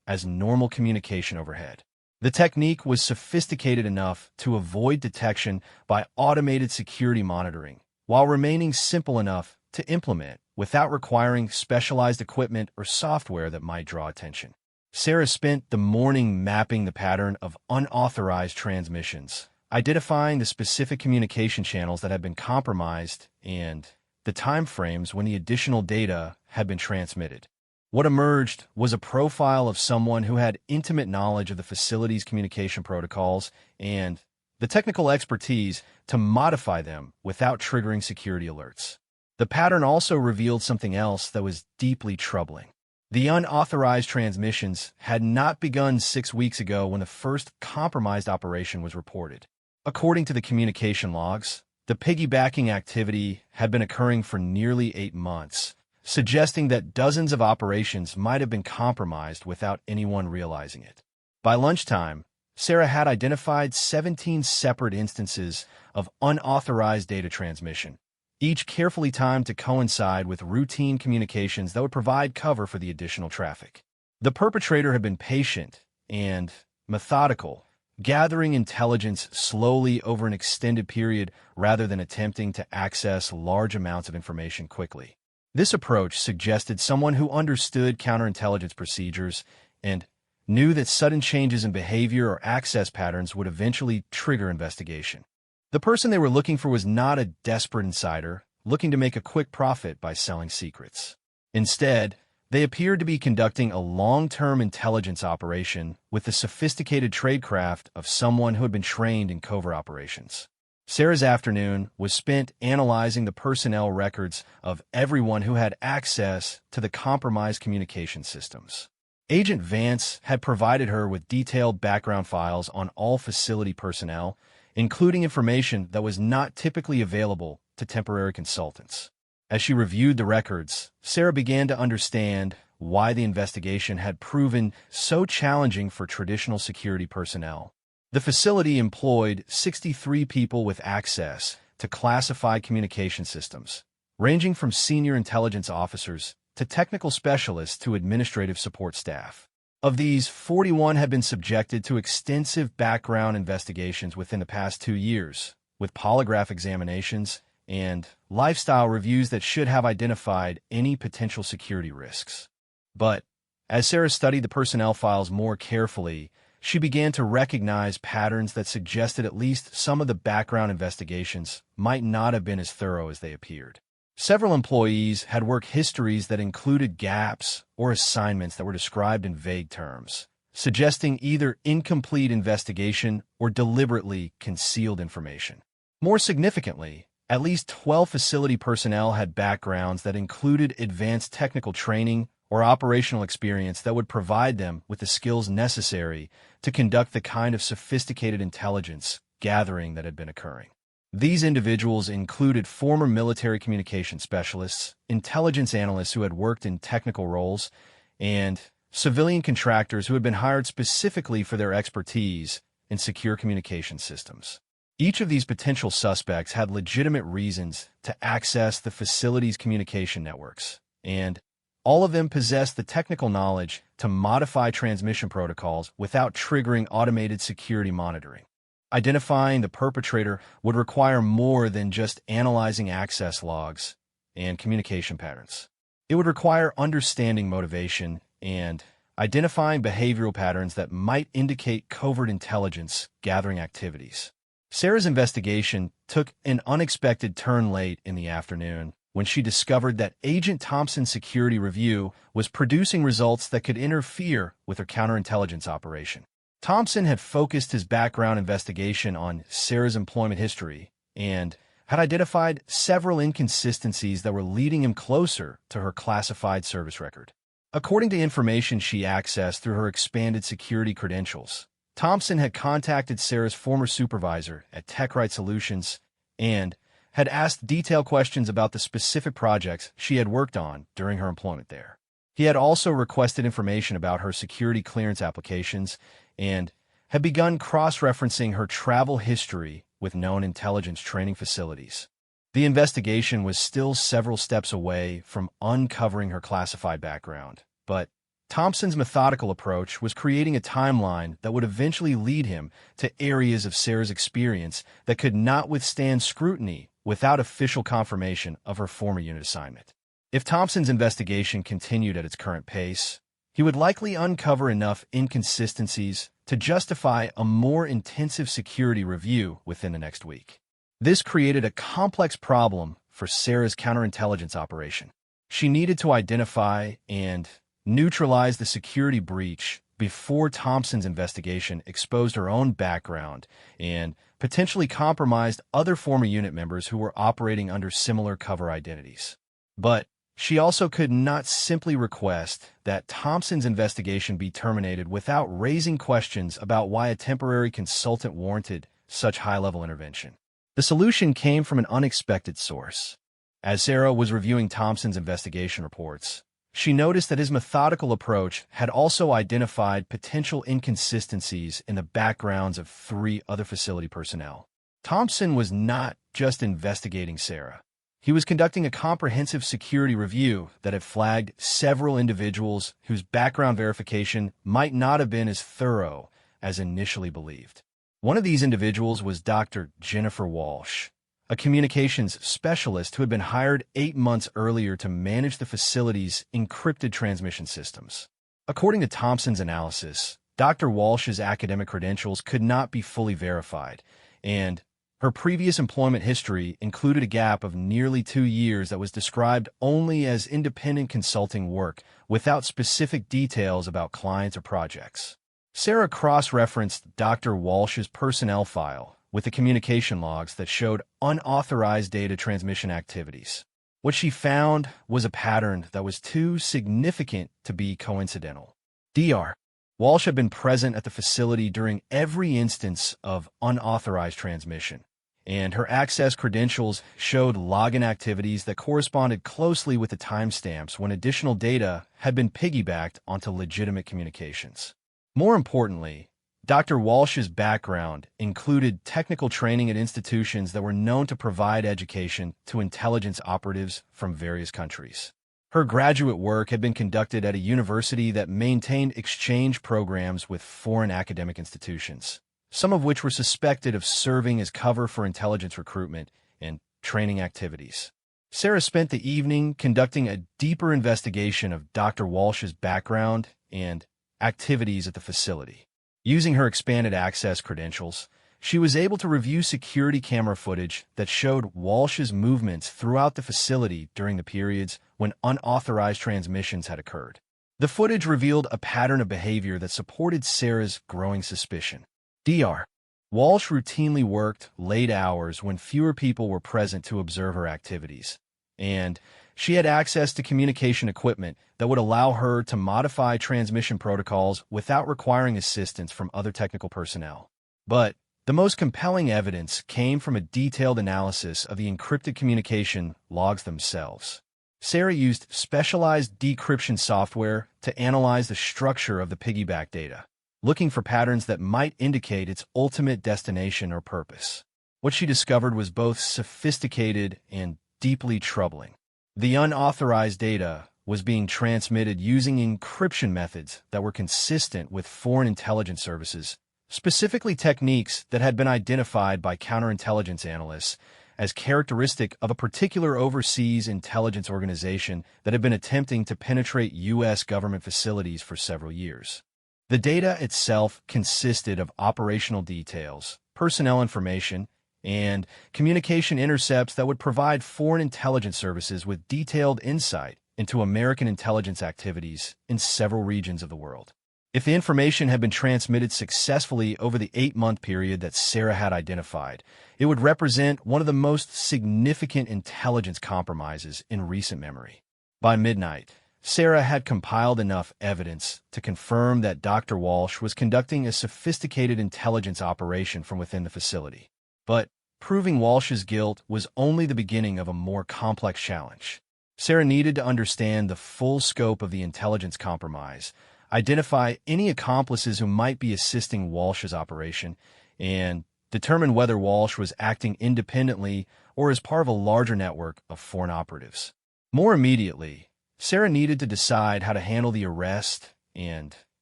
as normal communication overhead. The technique was sophisticated enough to avoid detection by automated security monitoring, while remaining simple enough to implement without requiring specialized equipment or software that might draw attention. Sarah spent the morning mapping the pattern of unauthorized transmissions, identifying the specific communication channels that had been compromised and the time frames when the additional data had been transmitted. What emerged was a profile of someone who had intimate knowledge of the facility's communication protocols and the technical expertise to modify them without triggering security alerts. The pattern also revealed something else that was deeply troubling. The unauthorized transmissions had not begun 6 weeks ago when the first compromised operation was reported. According to the communication logs, the piggybacking activity had been occurring for nearly 8 months, suggesting that dozens of operations might have been compromised without anyone realizing it. By lunchtime, Sarah had identified 17 separate instances of unauthorized data transmission, each carefully timed to coincide with routine communications that would provide cover for the additional traffic. The perpetrator had been patient and methodical, gathering intelligence slowly over an extended period rather than attempting to access large amounts of information quickly. This approach suggested someone who understood counterintelligence procedures and knew that sudden changes in behavior or access patterns would eventually trigger investigation. The person they were looking for was not a desperate insider looking to make a quick profit by selling secrets. Instead, they appeared to be conducting a long-term intelligence operation with the sophisticated tradecraft of someone who had been trained in covert operations. Sarah's afternoon was spent analyzing the personnel records of everyone who had access to the compromised communication systems. Agent Vance had provided her with detailed background files on all facility personnel, including information that was not typically available to temporary consultants. As she reviewed the records, Sarah began to understand why the investigation had proven so challenging for traditional security personnel. The facility employed 63 people with access to classified communication systems, ranging from senior intelligence officers to technical specialists to administrative support staff. Of these, 41 had been subjected to extensive background investigations within the past 2 years, with polygraph examinations and lifestyle reviews that should have identified any potential security risks. But as Sarah studied the personnel files more carefully, she began to recognize patterns that suggested at least some of the background investigations might not have been as thorough as they appeared. Several employees had work histories that included gaps or assignments that were described in vague terms, suggesting either incomplete investigation or deliberately concealed information. More significantly, at least 12 facility personnel had backgrounds that included advanced technical training or operational experience that would provide them with the skills necessary to conduct the kind of sophisticated intelligence gathering that had been occurring. These individuals included former military communication specialists, intelligence analysts who had worked in technical roles, and civilian contractors who had been hired specifically for their expertise in secure communication systems. Each of these potential suspects had legitimate reasons to access the facility's communication networks, and all of them possessed the technical knowledge to modify transmission protocols without triggering automated security monitoring. Identifying the perpetrator would require more than just analyzing access logs and communication patterns. It would require understanding motivation and identifying behavioral patterns that might indicate covert intelligence gathering activities. Sarah's investigation took an unexpected turn late in the afternoon when she discovered that Agent Thompson's security review was producing results that could interfere with her counterintelligence operation. Thompson had focused his background investigation on Sarah's employment history and had identified several inconsistencies that were leading him closer to her classified service record. According to information she accessed through her expanded security credentials, Thompson had contacted Sarah's former supervisor at TechRite Solutions and had asked detailed questions about the specific projects she had worked on during her employment there. He had also requested information about her security clearance applications and had begun cross-referencing her travel history with known intelligence training facilities. The investigation was still several steps away from uncovering her classified background, but Thompson's methodical approach was creating a timeline that would eventually lead him to areas of Sarah's experience that could not withstand scrutiny without official confirmation of her former unit assignment. If Thompson's investigation continued at its current pace, he would likely uncover enough inconsistencies to justify a more intensive security review within the next week. This created a complex problem for Sarah's counterintelligence operation. She needed to identify and neutralize the security breach before Thompson's investigation exposed her own background and potentially compromised other former unit members who were operating under similar cover identities. But she also could not simply request that Thompson's investigation be terminated without raising questions about why a temporary consultant warranted such high-level intervention. The solution came from an unexpected source. As Sarah was reviewing Thompson's investigation reports, she noticed that his methodical approach had also identified potential inconsistencies in the backgrounds of 3 other facility personnel. Thompson was not just investigating Sarah. He was conducting a comprehensive security review that had flagged several individuals whose background verification might not have been as thorough as initially believed. One of these individuals was Dr. Jennifer Walsh, a communications specialist who had been hired 8 months earlier to manage the facility's encrypted transmission systems. According to Thompson's analysis, Dr. Walsh's academic credentials could not be fully verified, and her previous employment history included a gap of nearly 2 years that was described only as independent consulting work without specific details about clients or projects. Sarah cross-referenced Dr. Walsh's personnel file with the communication logs that showed unauthorized data transmission activities. What she found was a pattern that was too significant to be coincidental. Dr. Walsh had been present at the facility during every instance of unauthorized transmission, and her access credentials showed login activities that corresponded closely with the timestamps when additional data had been piggybacked onto legitimate communications. More importantly, Dr. Walsh's background included technical training at institutions that were known to provide education to intelligence operatives from various countries. Her graduate work had been conducted at a university that maintained exchange programs with foreign academic institutions, some of which were suspected of serving as cover for intelligence recruitment and training activities. Sarah spent the evening conducting a deeper investigation of Dr. Walsh's background and activities at the facility. Using her expanded access credentials, she was able to review security camera footage that showed Walsh's movements throughout the facility during the periods when unauthorized transmissions had occurred. The footage revealed a pattern of behavior that supported Sarah's growing suspicion. Dr. Walsh routinely worked late hours when fewer people were present to observe her activities, and She had access to communication equipment that would allow her to modify transmission protocols without requiring assistance from other technical personnel. But the most compelling evidence came from a detailed analysis of the encrypted communication logs themselves. Sarah used specialized decryption software to analyze the structure of the piggyback data, looking for patterns that might indicate its ultimate destination or purpose. What she discovered was both sophisticated and deeply troubling. The unauthorized data was being transmitted using encryption methods that were consistent with foreign intelligence services, specifically techniques that had been identified by counterintelligence analysts as characteristic of a particular overseas intelligence organization that had been attempting to penetrate U.S. government facilities for several years. The data itself consisted of operational details, personnel information, and communication intercepts that would provide foreign intelligence services with detailed insight into American intelligence activities in several regions of the world. If the information had been transmitted successfully over the 8-month period that Sarah had identified, it would represent one of the most significant intelligence compromises in recent memory. By midnight, Sarah had compiled enough evidence to confirm that Dr. Walsh was conducting a sophisticated intelligence operation from within the facility. But proving Walsh's guilt was only the beginning of a more complex challenge. Sarah needed to understand the full scope of the intelligence compromise, identify any accomplices who might be assisting Walsh's operation, and determine whether Walsh was acting independently or as part of a larger network of foreign operatives. More immediately, Sarah needed to decide how to handle the arrest and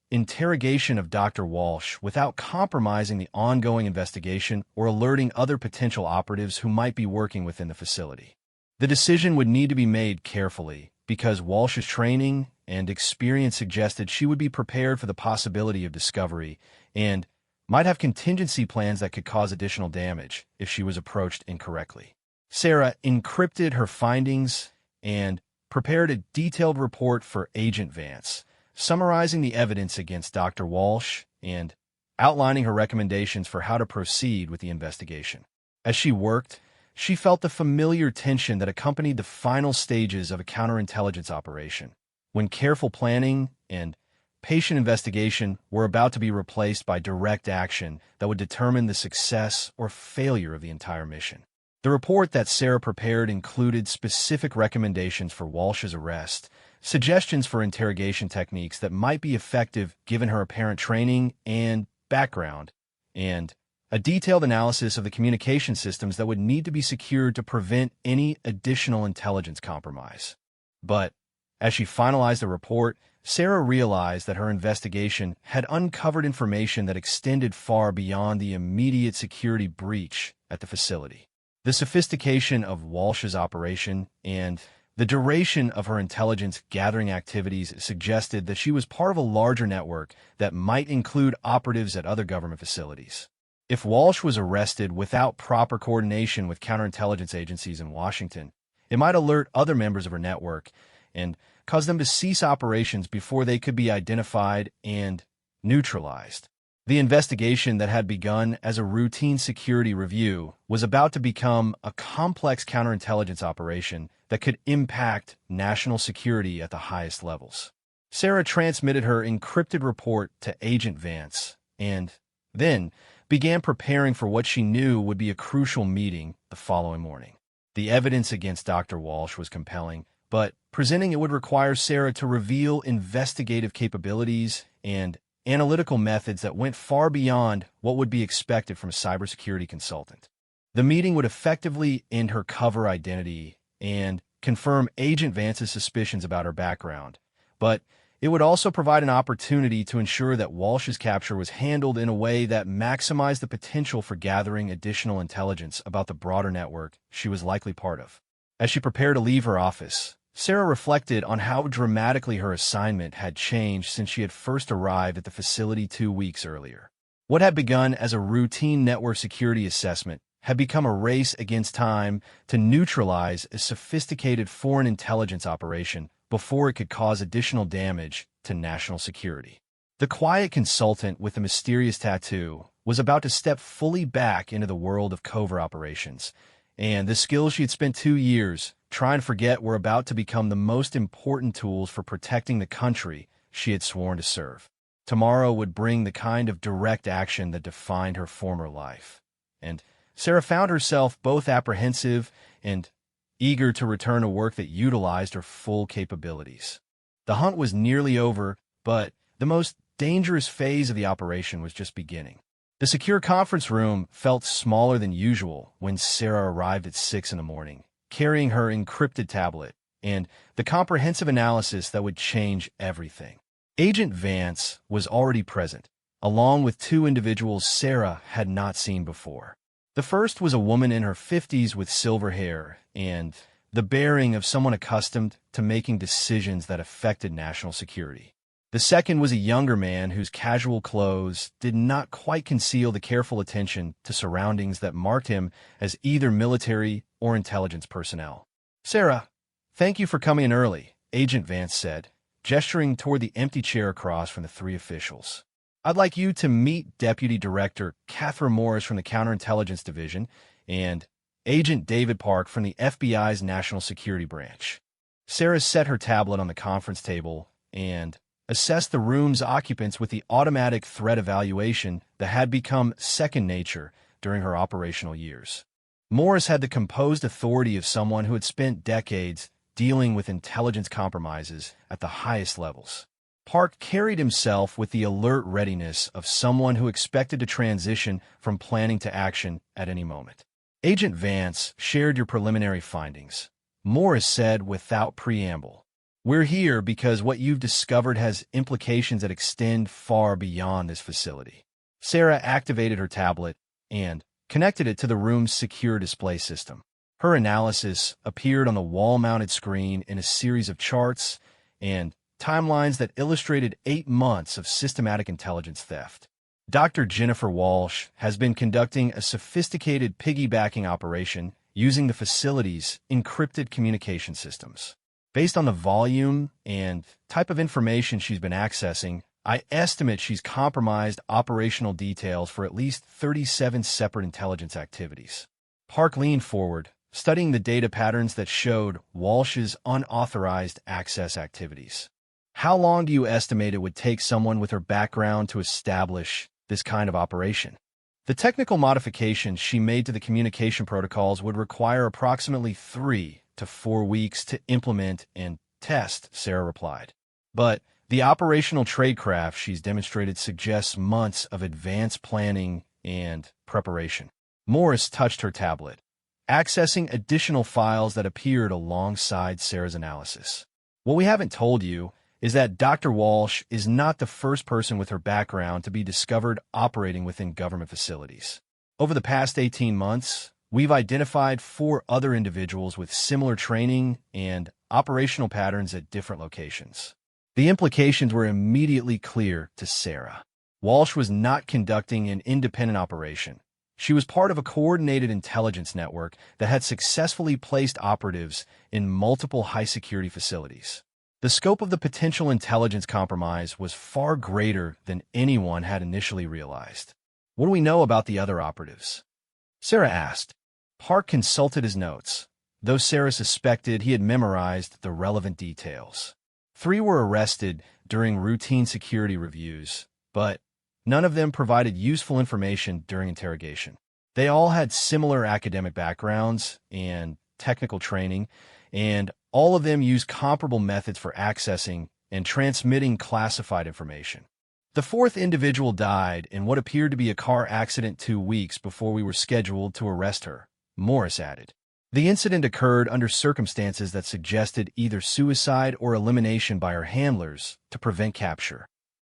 interrogation of Dr. Walsh without compromising the ongoing investigation or alerting other potential operatives who might be working within the facility. The decision would need to be made carefully because Walsh's training and experience suggested she would be prepared for the possibility of discovery and might have contingency plans that could cause additional damage if she was approached incorrectly. Sarah encrypted her findings and prepared a detailed report for Agent Vance, summarizing the evidence against Dr. Walsh and outlining her recommendations for how to proceed with the investigation. As she worked, she felt the familiar tension that accompanied the final stages of a counterintelligence operation, when careful planning and patient investigation were about to be replaced by direct action that would determine the success or failure of the entire mission. The report that Sarah prepared included specific recommendations for Walsh's arrest, suggestions for interrogation techniques that might be effective given her apparent training and background, and a detailed analysis of the communication systems that would need to be secured to prevent any additional intelligence compromise. But as she finalized the report, Sarah realized that her investigation had uncovered information that extended far beyond the immediate security breach at the facility. The sophistication of Walsh's operation and the duration of her intelligence gathering activities suggested that she was part of a larger network that might include operatives at other government facilities. If Walsh was arrested without proper coordination with counterintelligence agencies in Washington, it might alert other members of her network and cause them to cease operations before they could be identified and neutralized. The investigation that had begun as a routine security review was about to become a complex counterintelligence operation that could impact national security at the highest levels. Sarah transmitted her encrypted report to Agent Vance and then began preparing for what she knew would be a crucial meeting the following morning. The evidence against Dr. Walsh was compelling, but presenting it would require Sarah to reveal investigative capabilities and analytical methods that went far beyond what would be expected from a cybersecurity consultant. The meeting would effectively end her cover identity and confirm Agent Vance's suspicions about her background, but it would also provide an opportunity to ensure that Walsh's capture was handled in a way that maximized the potential for gathering additional intelligence about the broader network she was likely part of. As she prepared to leave her office, Sarah reflected on how dramatically her assignment had changed since she had first arrived at the facility 2 weeks earlier. What had begun as a routine network security assessment had become a race against time to neutralize a sophisticated foreign intelligence operation before it could cause additional damage to national security. The quiet consultant with the mysterious tattoo was about to step fully back into the world of covert operations, and the skills she had spent 2 years try and forget were about to become the most important tools for protecting the country she had sworn to serve. Tomorrow would bring the kind of direct action that defined her former life. And Sarah found herself both apprehensive and eager to return to work that utilized her full capabilities. The hunt was nearly over, but the most dangerous phase of the operation was just beginning. The secure conference room felt smaller than usual when Sarah arrived at 6 in the morning, carrying her encrypted tablet and the comprehensive analysis that would change everything. Agent Vance was already present, along with two individuals Sarah had not seen before. The first was a woman in her 50s with silver hair and the bearing of someone accustomed to making decisions that affected national security. The second was a younger man whose casual clothes did not quite conceal the careful attention to surroundings that marked him as either military or intelligence personnel. "Sarah, thank you for coming in early," Agent Vance said, gesturing toward the empty chair across from the three officials. "I'd like you to meet Deputy Director Catherine Morris from the Counterintelligence Division and Agent David Park from the FBI's National Security Branch." Sarah set her tablet on the conference table and assessed the room's occupants with the automatic threat evaluation that had become second nature during her operational years. Morris had the composed authority of someone who had spent decades dealing with intelligence compromises at the highest levels. Park carried himself with the alert readiness of someone who expected to transition from planning to action at any moment. "Agent Vance shared your preliminary findings," Morris said without preamble. "We're here because what you've discovered has implications that extend far beyond this facility." Sarah activated her tablet and connected it to the room's secure display system. Her analysis appeared on the wall-mounted screen in a series of charts and timelines that illustrated 8 months of systematic intelligence theft. Dr. Jennifer Walsh has been conducting a sophisticated piggybacking operation using the facility's encrypted communication systems. Based on the volume and type of information she's been accessing, I estimate she's compromised operational details for at least 37 separate intelligence activities. Park leaned forward, studying the data patterns that showed Walsh's unauthorized access activities. "How long do you estimate it would take someone with her background to establish this kind of operation?" The technical modifications she made to the communication protocols would require approximately 3 to 4 weeks to implement and test, Sarah replied. "But the operational tradecraft she's demonstrated suggests months of advanced planning and preparation." Morris touched her tablet, accessing additional files that appeared alongside Sarah's analysis. "What we haven't told you is that Dr. Walsh is not the first person with her background to be discovered operating within government facilities. Over the past 18 months, we've identified 4 other individuals with similar training and operational patterns at different locations." The implications were immediately clear to Sarah. Walsh was not conducting an independent operation. She was part of a coordinated intelligence network that had successfully placed operatives in multiple high-security facilities. The scope of the potential intelligence compromise was far greater than anyone had initially realized. "What do we know about the other operatives?" Sarah asked. Park consulted his notes, though Sarah suspected he had memorized the relevant details. 3 were arrested during routine security reviews, but none of them provided useful information during interrogation. They all had similar academic backgrounds and technical training, and all of them used comparable methods for accessing and transmitting classified information. The 4th individual died in what appeared to be a car accident 2 weeks before we were scheduled to arrest her, Morris added. The incident occurred under circumstances that suggested either suicide or elimination by her handlers to prevent capture.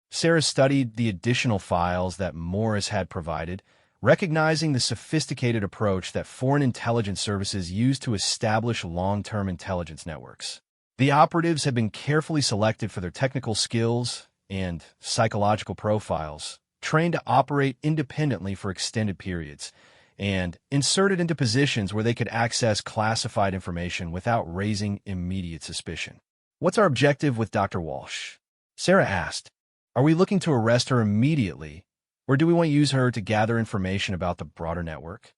Sarah studied the additional files that Morris had provided, recognizing the sophisticated approach that foreign intelligence services use to establish long-term intelligence networks. The operatives had been carefully selected for their technical skills and psychological profiles, trained to operate independently for extended periods, and inserted into positions where they could access classified information without raising immediate suspicion. "What's our objective with Dr. Walsh?" Sarah asked. "Are we looking to arrest her immediately, or do we want to use her to gather information about the broader network?"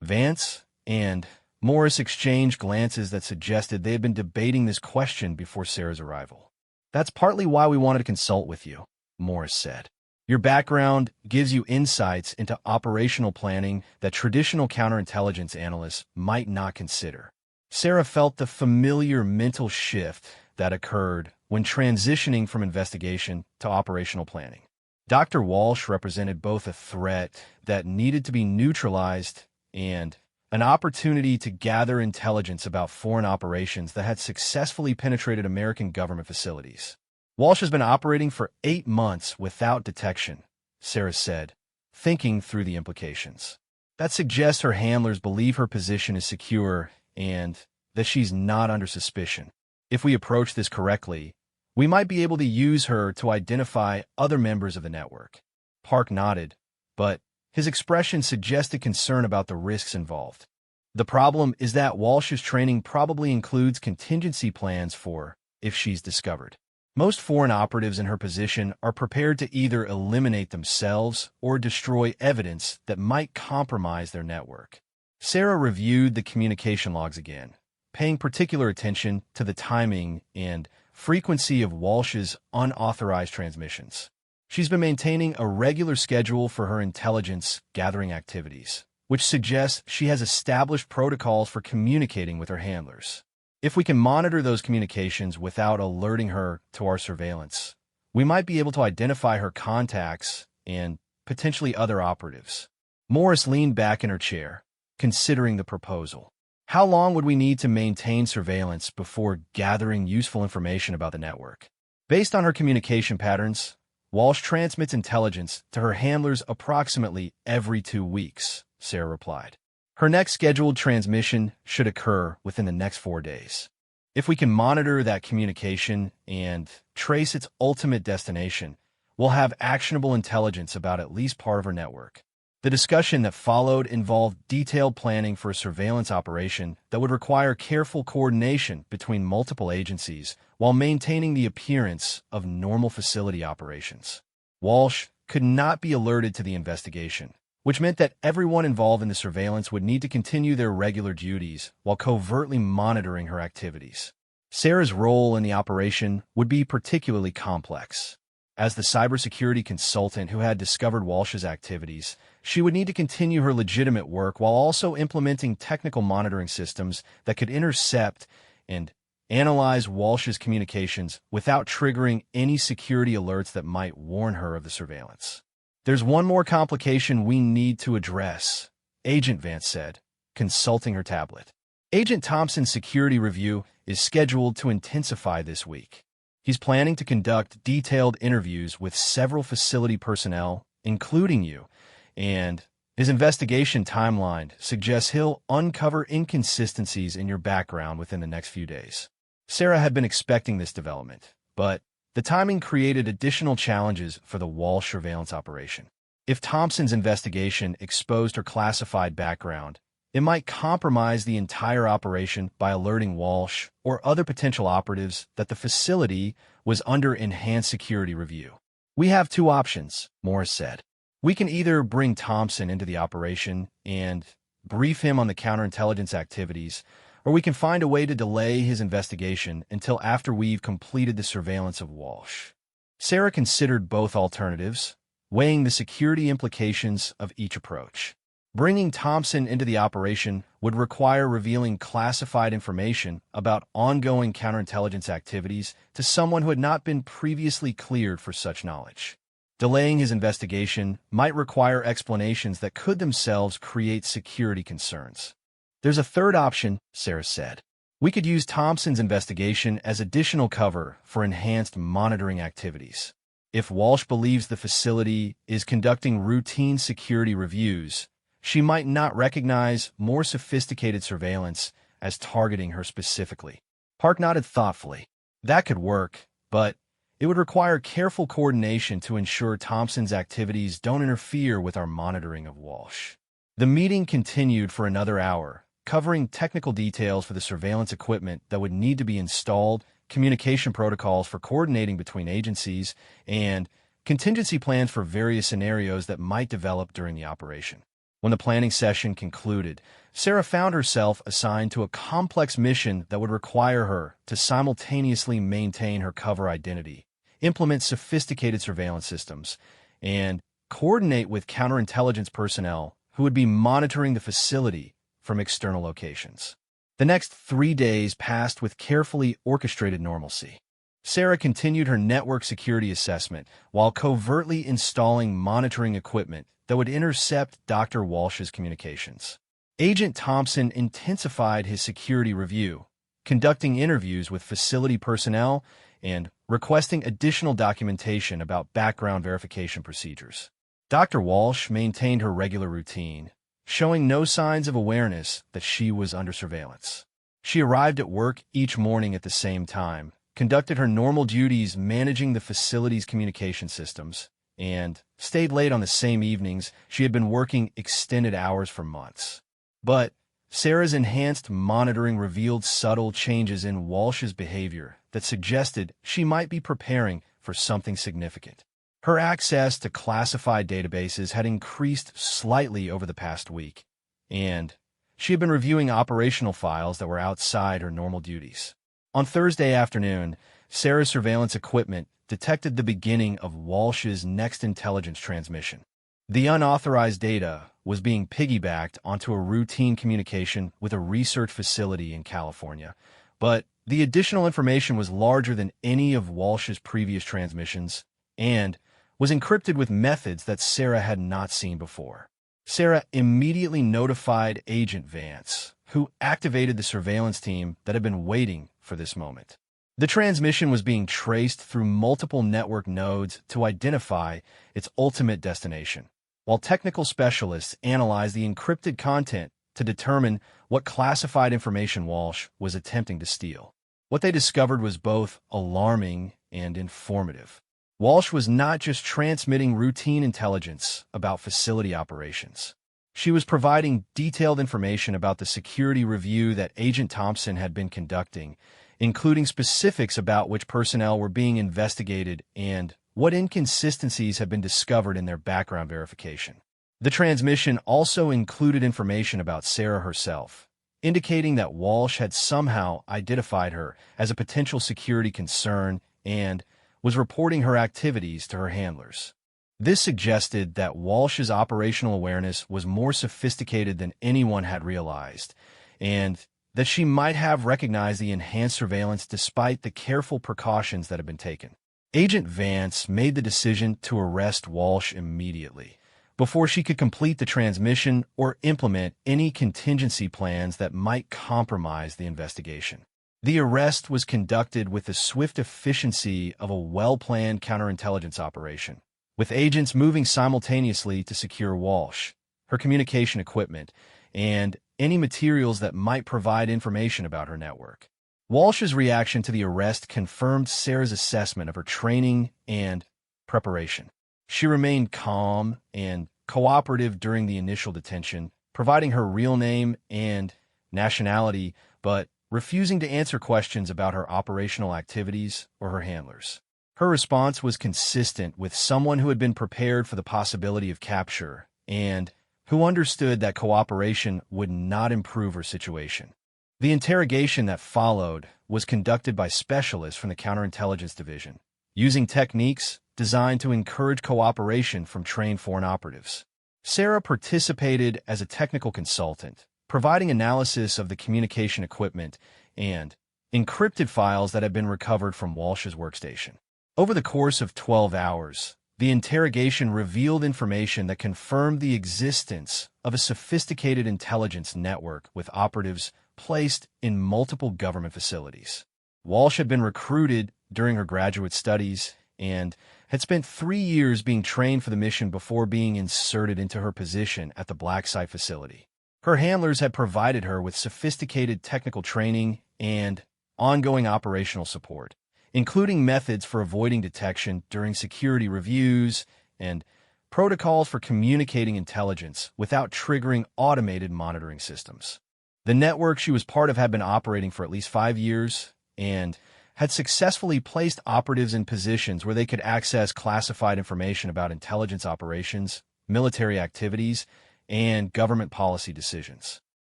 Vance and Morris exchanged glances that suggested they had been debating this question before Sarah's arrival. "That's partly why we wanted to consult with you," Morris said. "Your background gives you insights into operational planning that traditional counterintelligence analysts might not consider." Sarah felt the familiar mental shift that occurred when transitioning from investigation to operational planning. Dr. Walsh represented both a threat that needed to be neutralized and an opportunity to gather intelligence about foreign operations that had successfully penetrated American government facilities. "Walsh has been operating for 8 months without detection," Sarah said, thinking through the implications. "That suggests her handlers believe her position is secure and that she's not under suspicion. If we approach this correctly, we might be able to use her to identify other members of the network." Park nodded, but his expression suggested concern about the risks involved. "The problem is that Walsh's training probably includes contingency plans for if she's discovered. Most foreign operatives in her position are prepared to either eliminate themselves or destroy evidence that might compromise their network." Sarah reviewed the communication logs again, paying particular attention to the timing and frequency of Walsh's unauthorized transmissions. She's been maintaining a regular schedule for her intelligence gathering activities, which suggests she has established protocols for communicating with her handlers. If we can monitor those communications without alerting her to our surveillance, we might be able to identify her contacts and potentially other operatives. Morris leaned back in her chair, considering the proposal. How long would we need to maintain surveillance before gathering useful information about the network? Based on her communication patterns, Walsh transmits intelligence to her handlers approximately every 2 weeks, Sarah replied. Her next scheduled transmission should occur within the next 4 days. If we can monitor that communication and trace its ultimate destination, we'll have actionable intelligence about at least part of her network. The discussion that followed involved detailed planning for a surveillance operation that would require careful coordination between multiple agencies while maintaining the appearance of normal facility operations. Walsh could not be alerted to the investigation, which meant that everyone involved in the surveillance would need to continue their regular duties while covertly monitoring her activities. Sarah's role in the operation would be particularly complex. As the cybersecurity consultant who had discovered Walsh's activities, she would need to continue her legitimate work while also implementing technical monitoring systems that could intercept and analyze Walsh's communications without triggering any security alerts that might warn her of the surveillance. "There's one more complication we need to address," Agent Vance said, consulting her tablet. "Agent Thompson's security review is scheduled to intensify this week. He's planning to conduct detailed interviews with several facility personnel, including you, and his investigation timeline suggests he'll uncover inconsistencies in your background within the next few days." Sarah had been expecting this development, but the timing created additional challenges for the Walsh surveillance operation. If Thompson's investigation exposed her classified background, it might compromise the entire operation by alerting Walsh or other potential operatives that the facility was under enhanced security review. "We have 2 options," Morris said. "We can either bring Thompson into the operation and brief him on the counterintelligence activities, or we can find a way to delay his investigation until after we've completed the surveillance of Walsh." Sarah considered both alternatives, weighing the security implications of each approach. Bringing Thompson into the operation would require revealing classified information about ongoing counterintelligence activities to someone who had not been previously cleared for such knowledge. Delaying his investigation might require explanations that could themselves create security concerns. "There's a third option," Sarah said. "We could use Thompson's investigation as additional cover for enhanced monitoring activities. If Walsh believes the facility is conducting routine security reviews, she might not recognize more sophisticated surveillance as targeting her specifically." Park nodded thoughtfully. "That could work, but it would require careful coordination to ensure Thompson's activities don't interfere with our monitoring of Walsh." The meeting continued for another hour, covering technical details for the surveillance equipment that would need to be installed, communication protocols for coordinating between agencies, and contingency plans for various scenarios that might develop during the operation. When the planning session concluded, Sarah found herself assigned to a complex mission that would require her to simultaneously maintain her cover identity, implement sophisticated surveillance systems, and coordinate with counterintelligence personnel who would be monitoring the facility from external locations. The next 3 days passed with carefully orchestrated normalcy. Sarah continued her network security assessment while covertly installing monitoring equipment that would intercept Dr. Walsh's communications. Agent Thompson intensified his security review, conducting interviews with facility personnel and requesting additional documentation about background verification procedures. Dr. Walsh maintained her regular routine, showing no signs of awareness that she was under surveillance. She arrived at work each morning at the same time, conducted her normal duties managing the facility's communication systems, and stayed late on the same evenings she had been working extended hours for months. But Sarah's enhanced monitoring revealed subtle changes in Walsh's behavior that suggested she might be preparing for something significant. Her access to classified databases had increased slightly over the past week, and she had been reviewing operational files that were outside her normal duties. On Thursday afternoon, Sarah's surveillance equipment detected the beginning of Walsh's next intelligence transmission. The unauthorized data was being piggybacked onto a routine communication with a research facility in California, but the additional information was larger than any of Walsh's previous transmissions and was encrypted with methods that Sarah had not seen before. Sarah immediately notified Agent Vance, who activated the surveillance team that had been waiting for this moment. The transmission was being traced through multiple network nodes to identify its ultimate destination, while technical specialists analyzed the encrypted content to determine what classified information Walsh was attempting to steal. What they discovered was both alarming and informative. Walsh was not just transmitting routine intelligence about facility operations. She was providing detailed information about the security review that Agent Thompson had been conducting, including specifics about which personnel were being investigated and what inconsistencies had been discovered in their background verification. The transmission also included information about Sarah herself, indicating that Walsh had somehow identified her as a potential security concern and was reporting her activities to her handlers. This suggested that Walsh's operational awareness was more sophisticated than anyone had realized, and that she might have recognized the enhanced surveillance despite the careful precautions that had been taken. Agent Vance made the decision to arrest Walsh immediately, before she could complete the transmission or implement any contingency plans that might compromise the investigation. The arrest was conducted with the swift efficiency of a well-planned counterintelligence operation, with agents moving simultaneously to secure Walsh, her communication equipment, and any materials that might provide information about her network. Walsh's reaction to the arrest confirmed Sarah's assessment of her training and preparation. She remained calm and cooperative during the initial detention, providing her real name and nationality, but refusing to answer questions about her operational activities or her handlers. Her response was consistent with someone who had been prepared for the possibility of capture and who understood that cooperation would not improve her situation. The interrogation that followed was conducted by specialists from the Counterintelligence Division, using techniques designed to encourage cooperation from trained foreign operatives. Sarah participated as a technical consultant, providing analysis of the communication equipment and encrypted files that had been recovered from Walsh's workstation. Over the course of 12 hours, the interrogation revealed information that confirmed the existence of a sophisticated intelligence network with operatives placed in multiple government facilities. Walsh had been recruited during her graduate studies and had spent 3 years being trained for the mission before being inserted into her position at the BlacksiteThen facility. Her handlers had provided her with sophisticated technical training and ongoing operational support, including methods for avoiding detection during security reviews and protocols for communicating intelligence without triggering automated monitoring systems. The network she was part of had been operating for at least 5 years and had successfully placed operatives in positions where they could access classified information about intelligence operations, military activities, and government policy decisions.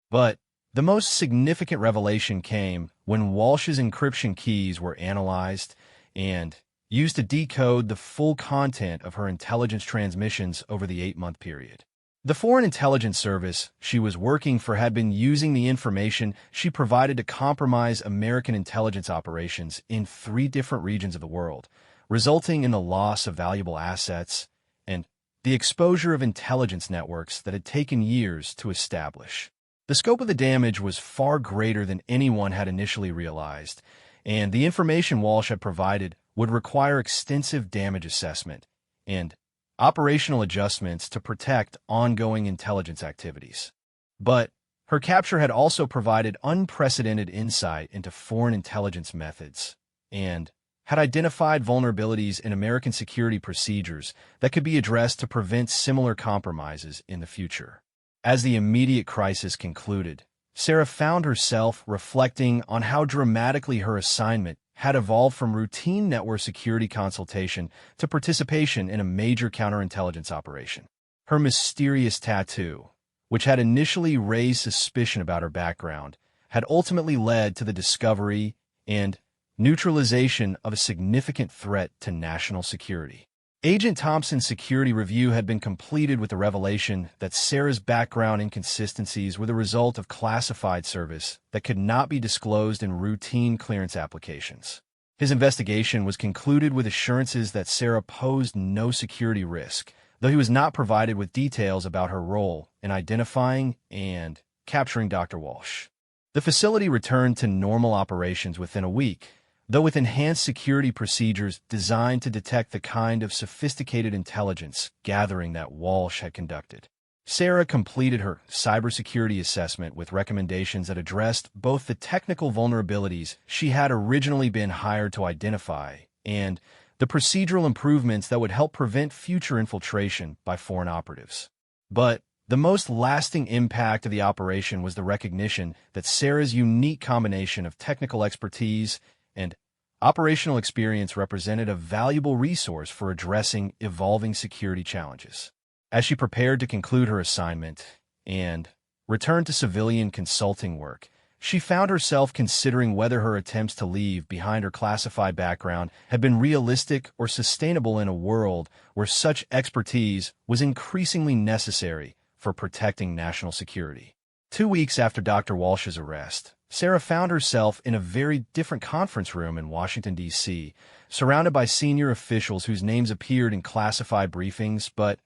But the most significant revelation came when Walsh's encryption keys were analyzed and used to decode the full content of her intelligence transmissions over the 8-month period. The Foreign Intelligence Service she was working for had been using the information she provided to compromise American intelligence operations in 3 different regions of the world, resulting in the loss of valuable assets and the exposure of intelligence networks that had taken years to establish. The scope of the damage was far greater than anyone had initially realized, and the information Walsh had provided would require extensive damage assessment and operational adjustments to protect ongoing intelligence activities. But her capture had also provided unprecedented insight into foreign intelligence methods and had identified vulnerabilities in American security procedures that could be addressed to prevent similar compromises in the future. As the immediate crisis concluded, Sarah found herself reflecting on how dramatically her assignment had evolved from routine network security consultation to participation in a major counterintelligence operation. Her mysterious tattoo, which had initially raised suspicion about her background, had ultimately led to the discovery and neutralization of a significant threat to national security. Agent Thompson's security review had been completed with the revelation that Sarah's background inconsistencies were the result of classified service that could not be disclosed in routine clearance applications. His investigation was concluded with assurances that Sarah posed no security risk, though he was not provided with details about her role in identifying and capturing Dr. Walsh. The facility returned to normal operations within a week, though with enhanced security procedures designed to detect the kind of sophisticated intelligence gathering that Walsh had conducted. Sarah completed her cybersecurity assessment with recommendations that addressed both the technical vulnerabilities she had originally been hired to identify and the procedural improvements that would help prevent future infiltration by foreign operatives. But the most lasting impact of the operation was the recognition that Sarah's unique combination of technical expertise and operational experience represented a valuable resource for addressing evolving security challenges. As she prepared to conclude her assignment and return to civilian consulting work, she found herself considering whether her attempts to leave behind her classified background had been realistic or sustainable in a world where such expertise was increasingly necessary for protecting national security. 2 weeks after Dr. Walsh's arrest, Sarah found herself in a very different conference room in Washington, D.C., surrounded by senior officials whose names appeared in classified briefings but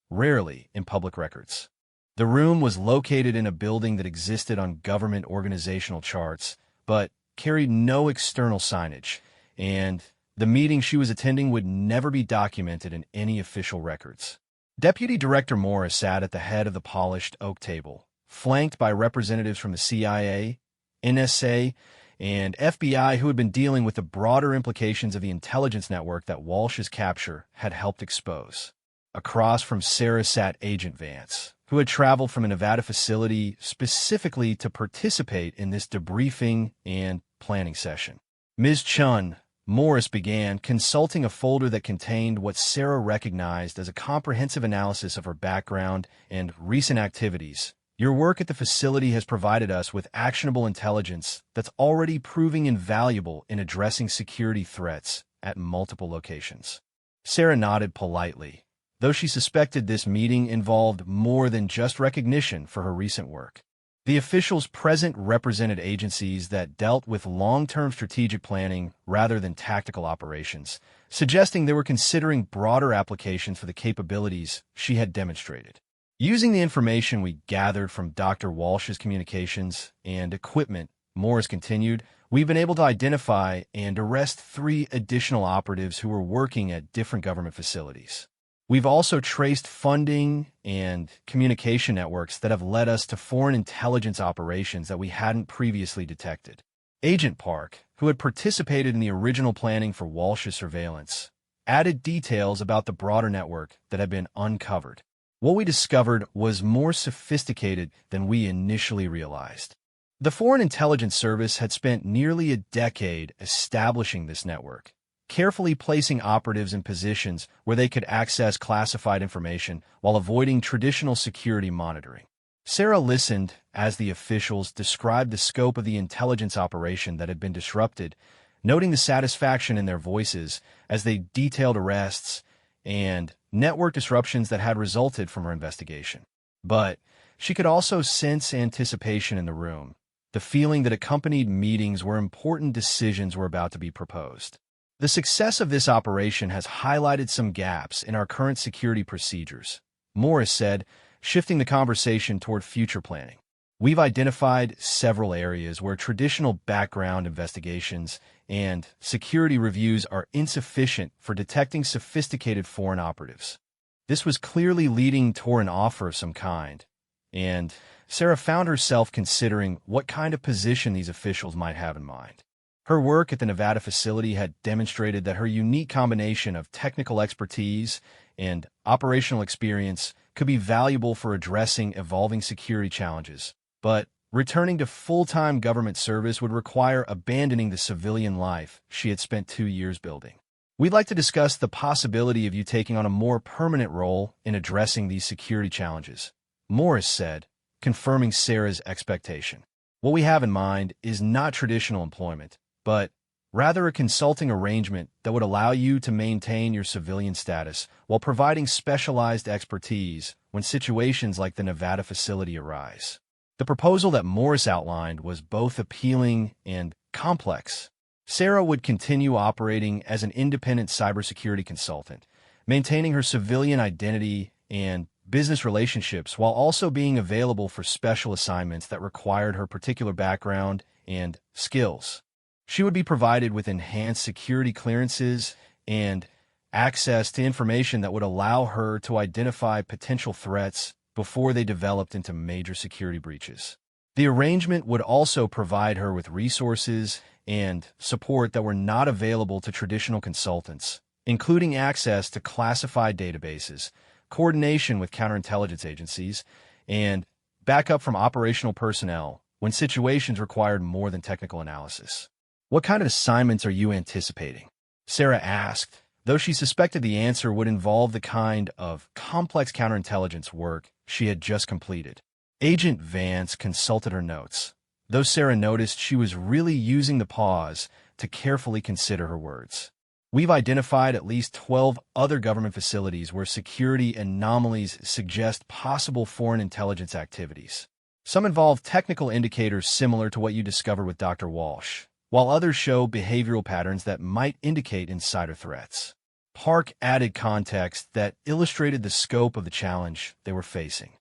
rarely in public records. The room was located in a building that existed on government organizational charts but carried no external signage, and the meeting she was attending would never be documented in any official records. Deputy Director Morris sat at the head of the polished oak table, flanked by representatives from the CIA, NSA, and FBI who had been dealing with the broader implications of the intelligence network that Walsh's capture had helped expose. Across from Sarah sat Agent Vance, who had traveled from a Nevada facility specifically to participate in this debriefing and planning session. Ms. Chun, Morris began consulting a folder that contained what Sarah recognized as a comprehensive analysis of her background and recent activities. Your work at the facility has provided us with actionable intelligence that's already proving invaluable in addressing security threats at multiple locations. Sarah nodded politely, though she suspected this meeting involved more than just recognition for her recent work. The officials present represented agencies that dealt with long-term strategic planning rather than tactical operations, suggesting they were considering broader applications for the capabilities she had demonstrated. Using the information we gathered from Dr. Walsh's communications and equipment, Morris continued, we've been able to identify and arrest 3 additional operatives who were working at different government facilities. We've also traced funding and communication networks that have led us to foreign intelligence operations that we hadn't previously detected. Agent Park, who had participated in the original planning for Walsh's surveillance, added details about the broader network that had been uncovered. What we discovered was more sophisticated than we initially realized. The Foreign Intelligence Service had spent nearly a decade establishing this network, carefully placing operatives in positions where they could access classified information while avoiding traditional security monitoring. Sarah listened as the officials described the scope of the intelligence operation that had been disrupted, noting the satisfaction in their voices as they detailed arrests and network disruptions that had resulted from her investigation. But she could also sense anticipation in the room, the feeling that accompanied meetings where important decisions were about to be proposed. The success of this operation has highlighted some gaps in our current security procedures, Morris said, shifting the conversation toward future planning. We've identified several areas where traditional background investigations and security reviews are insufficient for detecting sophisticated foreign operatives. This was clearly leading toward an offer of some kind, and Sarah found herself considering what kind of position these officials might have in mind. Her work at the Nevada facility had demonstrated that her unique combination of technical expertise and operational experience could be valuable for addressing evolving security challenges. But returning to full-time government service would require abandoning the civilian life she had spent 2 years building. We'd like to discuss the possibility of you taking on a more permanent role in addressing these security challenges, Morris said, confirming Sarah's expectation. What we have in mind is not traditional employment, but rather a consulting arrangement that would allow you to maintain your civilian status while providing specialized expertise when situations like the Nevada facility arise. The proposal that Morris outlined was both appealing and complex. Sarah would continue operating as an independent cybersecurity consultant, maintaining her civilian identity and business relationships while also being available for special assignments that required her particular background and skills. She would be provided with enhanced security clearances and access to information that would allow her to identify potential threats before they developed into major security breaches. The arrangement would also provide her with resources and support that were not available to traditional consultants, including access to classified databases, coordination with counterintelligence agencies, and backup from operational personnel when situations required more than technical analysis. What kind of assignments are you anticipating? Sarah asked, though she suspected the answer would involve the kind of complex counterintelligence work she had just completed. Agent Vance consulted her notes, though Sarah noticed she was really using the pause to carefully consider her words. We've identified at least 12 other government facilities where security anomalies suggest possible foreign intelligence activities. Some involve technical indicators similar to what you discovered with Dr. Walsh, while others show behavioral patterns that might indicate insider threats. Park added context that illustrated the scope of the challenge they were facing.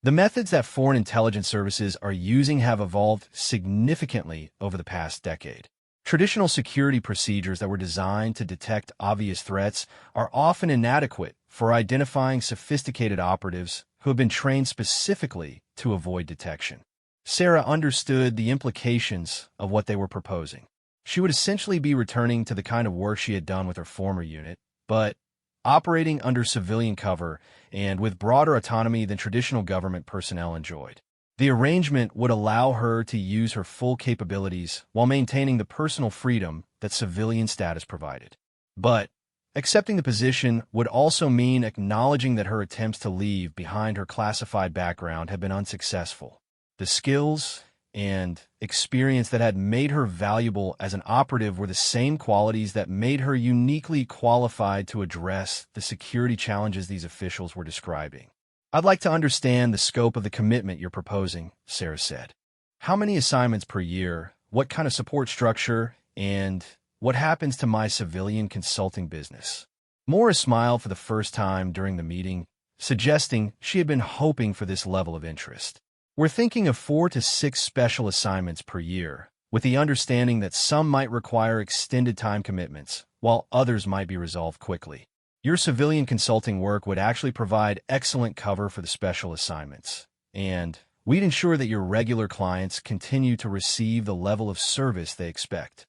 The methods that foreign intelligence services are using have evolved significantly over the past decade. Traditional security procedures that were designed to detect obvious threats are often inadequate for identifying sophisticated operatives who have been trained specifically to avoid detection. Sarah understood the implications of what they were proposing. She would essentially be returning to the kind of work she had done with her former unit, but operating under civilian cover and with broader autonomy than traditional government personnel enjoyed. The arrangement would allow her to use her full capabilities while maintaining the personal freedom that civilian status provided. But accepting the position would also mean acknowledging that her attempts to leave behind her classified background had been unsuccessful. The skills and experience that had made her valuable as an operative were the same qualities that made her uniquely qualified to address the security challenges these officials were describing. I'd like to understand the scope of the commitment you're proposing, Sarah said. How many assignments per year, what kind of support structure, and what happens to my civilian consulting business? Morris smiled for the first time during the meeting, suggesting she had been hoping for this level of interest. We're thinking of 4 to 6 special assignments per year, with the understanding that some might require extended time commitments, while others might be resolved quickly. Your civilian consulting work would actually provide excellent cover for the special assignments, and we'd ensure that your regular clients continue to receive the level of service they expect.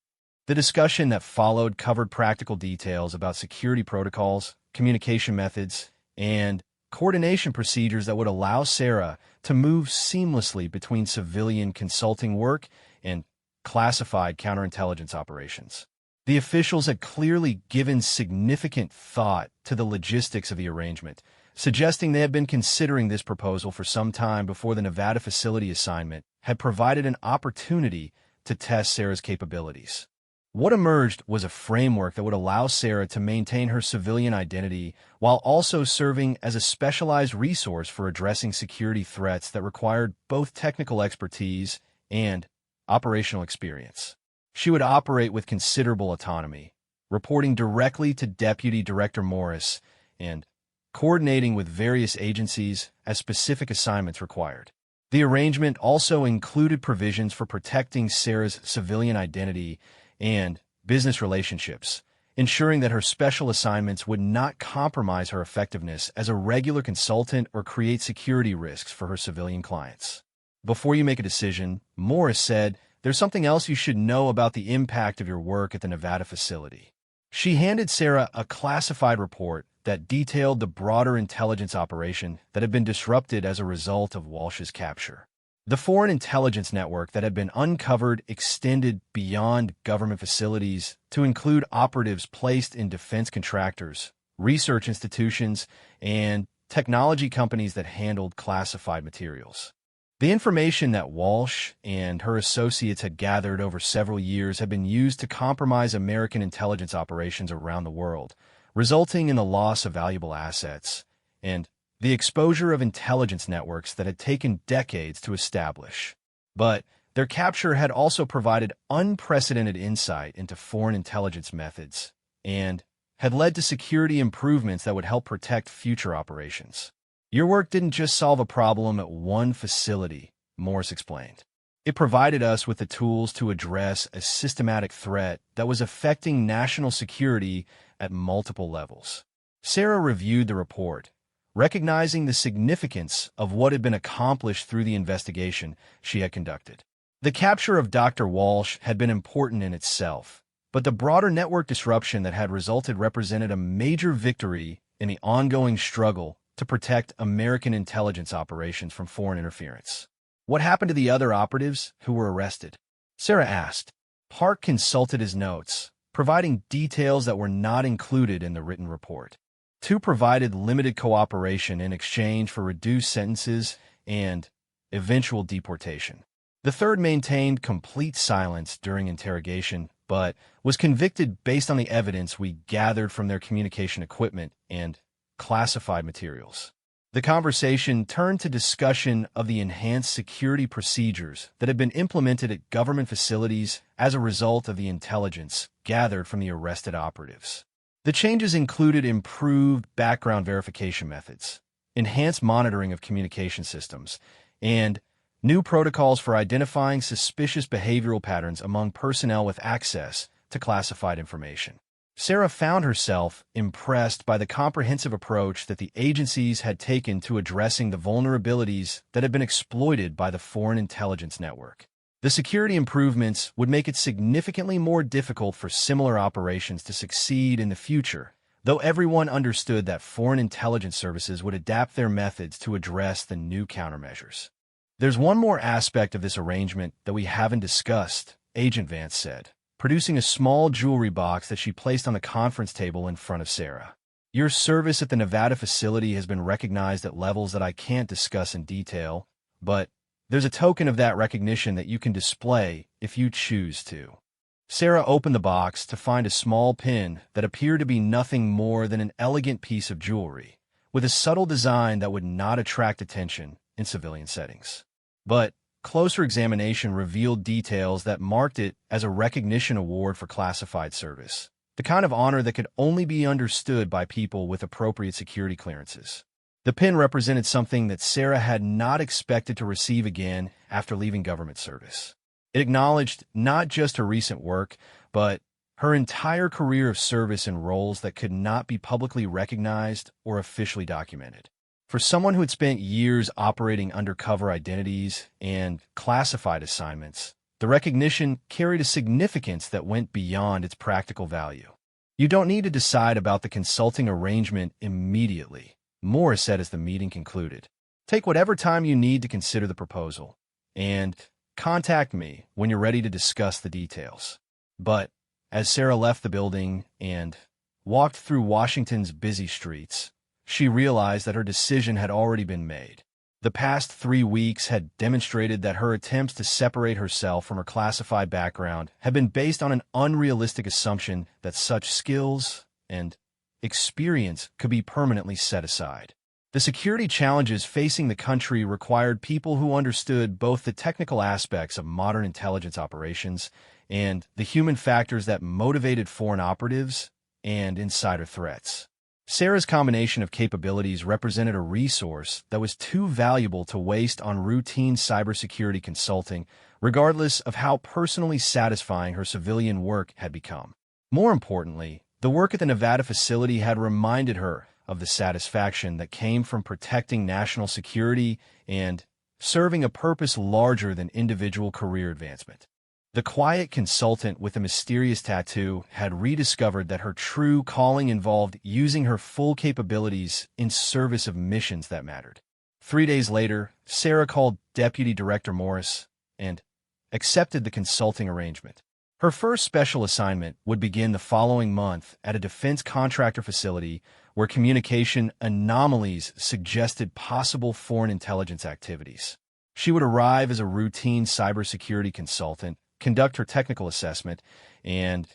The discussion that followed covered practical details about security protocols, communication methods, and coordination procedures that would allow Sarah to move seamlessly between civilian consulting work and classified counterintelligence operations. The officials had clearly given significant thought to the logistics of the arrangement, suggesting they had been considering this proposal for some time before the Nevada facility assignment had provided an opportunity to test Sarah's capabilities. What emerged was a framework that would allow Sarah to maintain her civilian identity while also serving as a specialized resource for addressing security threats that required both technical expertise and operational experience. She would operate with considerable autonomy, reporting directly to Deputy Director Morris and coordinating with various agencies as specific assignments required. The arrangement also included provisions for protecting Sarah's civilian identity and business relationships, ensuring that her special assignments would not compromise her effectiveness as a regular consultant or create security risks for her civilian clients. Before you make a decision, Morris said, "There's something else you should know about the impact of your work at the Nevada facility." She handed Sarah a classified report that detailed the broader intelligence operation that had been disrupted as a result of Walsh's capture. The foreign intelligence network that had been uncovered extended beyond government facilities to include operatives placed in defense contractors, research institutions, and technology companies that handled classified materials. The information that Walsh and her associates had gathered over several years had been used to compromise American intelligence operations around the world, resulting in the loss of valuable assets and the exposure of intelligence networks that had taken decades to establish. But their capture had also provided unprecedented insight into foreign intelligence methods and had led to security improvements that would help protect future operations. "Your work didn't just solve a problem at one facility," Morris explained. "It provided us with the tools to address a systematic threat that was affecting national security at multiple levels." Sarah reviewed the report, recognizing the significance of what had been accomplished through the investigation she had conducted. The capture of Dr. Walsh had been important in itself, but the broader network disruption that had resulted represented a major victory in the ongoing struggle to protect American intelligence operations from foreign interference. "What happened to the other operatives who were arrested?" Sarah asked. Park consulted his notes, providing details that were not included in the written report. Two provided limited cooperation in exchange for reduced sentences and eventual deportation. The third maintained complete silence during interrogation, but was convicted based on the evidence we gathered from their communication equipment and classified materials. The conversation turned to discussion of the enhanced security procedures that had been implemented at government facilities as a result of the intelligence gathered from the arrested operatives. The changes included improved background verification methods, enhanced monitoring of communication systems, and new protocols for identifying suspicious behavioral patterns among personnel with access to classified information. Sarah found herself impressed by the comprehensive approach that the agencies had taken to addressing the vulnerabilities that had been exploited by the foreign intelligence network. The security improvements would make it significantly more difficult for similar operations to succeed in the future, though everyone understood that foreign intelligence services would adapt their methods to address the new countermeasures. "There's one more aspect of this arrangement that we haven't discussed," Agent Vance said, producing a small jewelry box that she placed on the conference table in front of Sarah. "Your service at the Nevada facility has been recognized at levels that I can't discuss in detail, but there's a token of that recognition that you can display if you choose to." Sarah opened the box to find a small pin that appeared to be nothing more than an elegant piece of jewelry, with a subtle design that would not attract attention in civilian settings. But closer examination revealed details that marked it as a recognition award for classified service, the kind of honor that could only be understood by people with appropriate security clearances. The pin represented something that Sarah had not expected to receive again after leaving government service. It acknowledged not just her recent work, but her entire career of service in roles that could not be publicly recognized or officially documented. For someone who had spent years operating undercover identities and classified assignments, the recognition carried a significance that went beyond its practical value. "You don't need to decide about the consulting arrangement immediately," Morris said as the meeting concluded. "Take whatever time you need to consider the proposal, and contact me when you're ready to discuss the details. But As Sarah left the building and walked through Washington's busy streets, she realized that her decision had already been made. The past 3 weeks had demonstrated that her attempts to separate herself from her classified background had been based on an unrealistic assumption that such skills and experience could be permanently set aside. The security challenges facing the country required people who understood both the technical aspects of modern intelligence operations and the human factors that motivated foreign operatives and insider threats. Sarah's combination of capabilities represented a resource that was too valuable to waste on routine cybersecurity consulting, regardless of how personally satisfying her civilian work had become. More importantly, the work at the Nevada facility had reminded her of the satisfaction that came from protecting national security and serving a purpose larger than individual career advancement. The quiet consultant with a mysterious tattoo had rediscovered that her true calling involved using her full capabilities in service of missions that mattered. 3 days later, Sarah called Deputy Director Morris and accepted the consulting arrangement. Her first special assignment would begin the following month at a defense contractor facility where communication anomalies suggested possible foreign intelligence activities. She would arrive as a routine cybersecurity consultant, conduct her technical assessment, and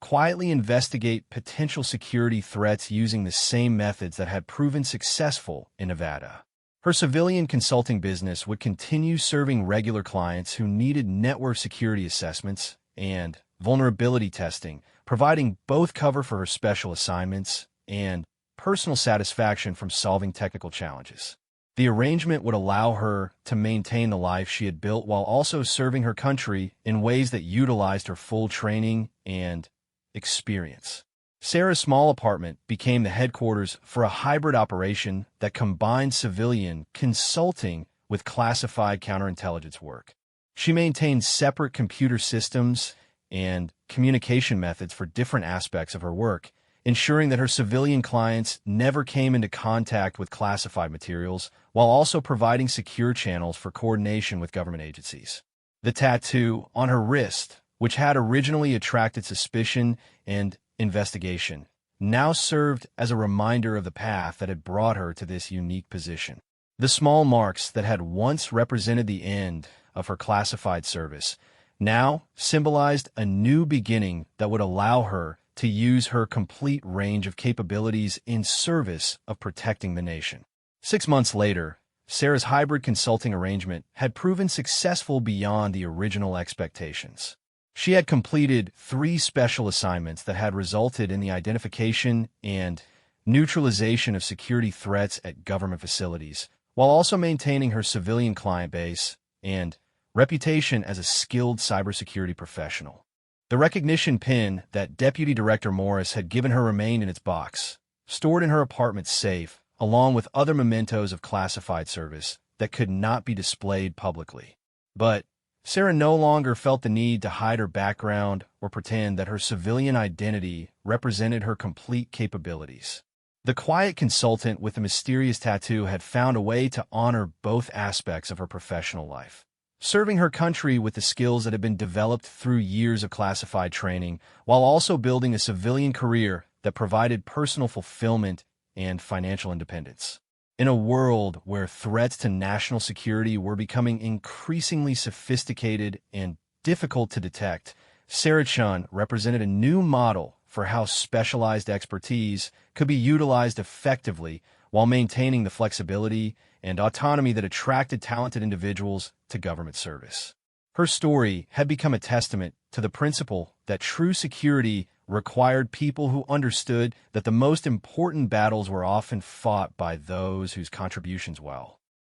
quietly investigate potential security threats using the same methods that had proven successful in Nevada. Her civilian consulting business would continue serving regular clients who needed network security assessments and vulnerability testing, providing both cover for her special assignments and personal satisfaction from solving technical challenges. The arrangement would allow her to maintain the life she had built while also serving her country in ways that utilized her full training and experience. Sarah's small apartment became the headquarters for a hybrid operation that combined civilian consulting with classified counterintelligence work. She maintained separate computer systems and communication methods for different aspects of her work, ensuring that her civilian clients never came into contact with classified materials, while also providing secure channels for coordination with government agencies. The tattoo on her wrist, which had originally attracted suspicion and investigation, now served as a reminder of the path that had brought her to this unique position. The small marks that had once represented the end of her classified service now symbolized a new beginning that would allow her to use her complete range of capabilities in service of protecting the nation. 6 months later, Sarah's hybrid consulting arrangement had proven successful beyond the original expectations. She had completed 3 special assignments that had resulted in the identification and neutralization of security threats at government facilities, while also maintaining her civilian client base and reputation as a skilled cybersecurity professional. The recognition pin that Deputy Director Morris had given her remained in its box, stored in her apartment safe, along with other mementos of classified service that could not be displayed publicly. But Sarah no longer felt the need to hide her background or pretend that her civilian identity represented her complete capabilities. The quiet consultant with the mysterious tattoo had found a way to honor both aspects of her professional life, serving her country with the skills that had been developed through years of classified training, while also building a civilian career that provided personal fulfillment and financial independence. In a world where threats to national security were becoming increasingly sophisticated and difficult to detect, Sarah Chun represented a new model for how specialized expertise could be utilized effectively while maintaining the flexibility and autonomy that attracted talented individuals to government service. Her story had become a testament to the principle that true security required people who understood that the most important battles were often fought by those whose contributions, well,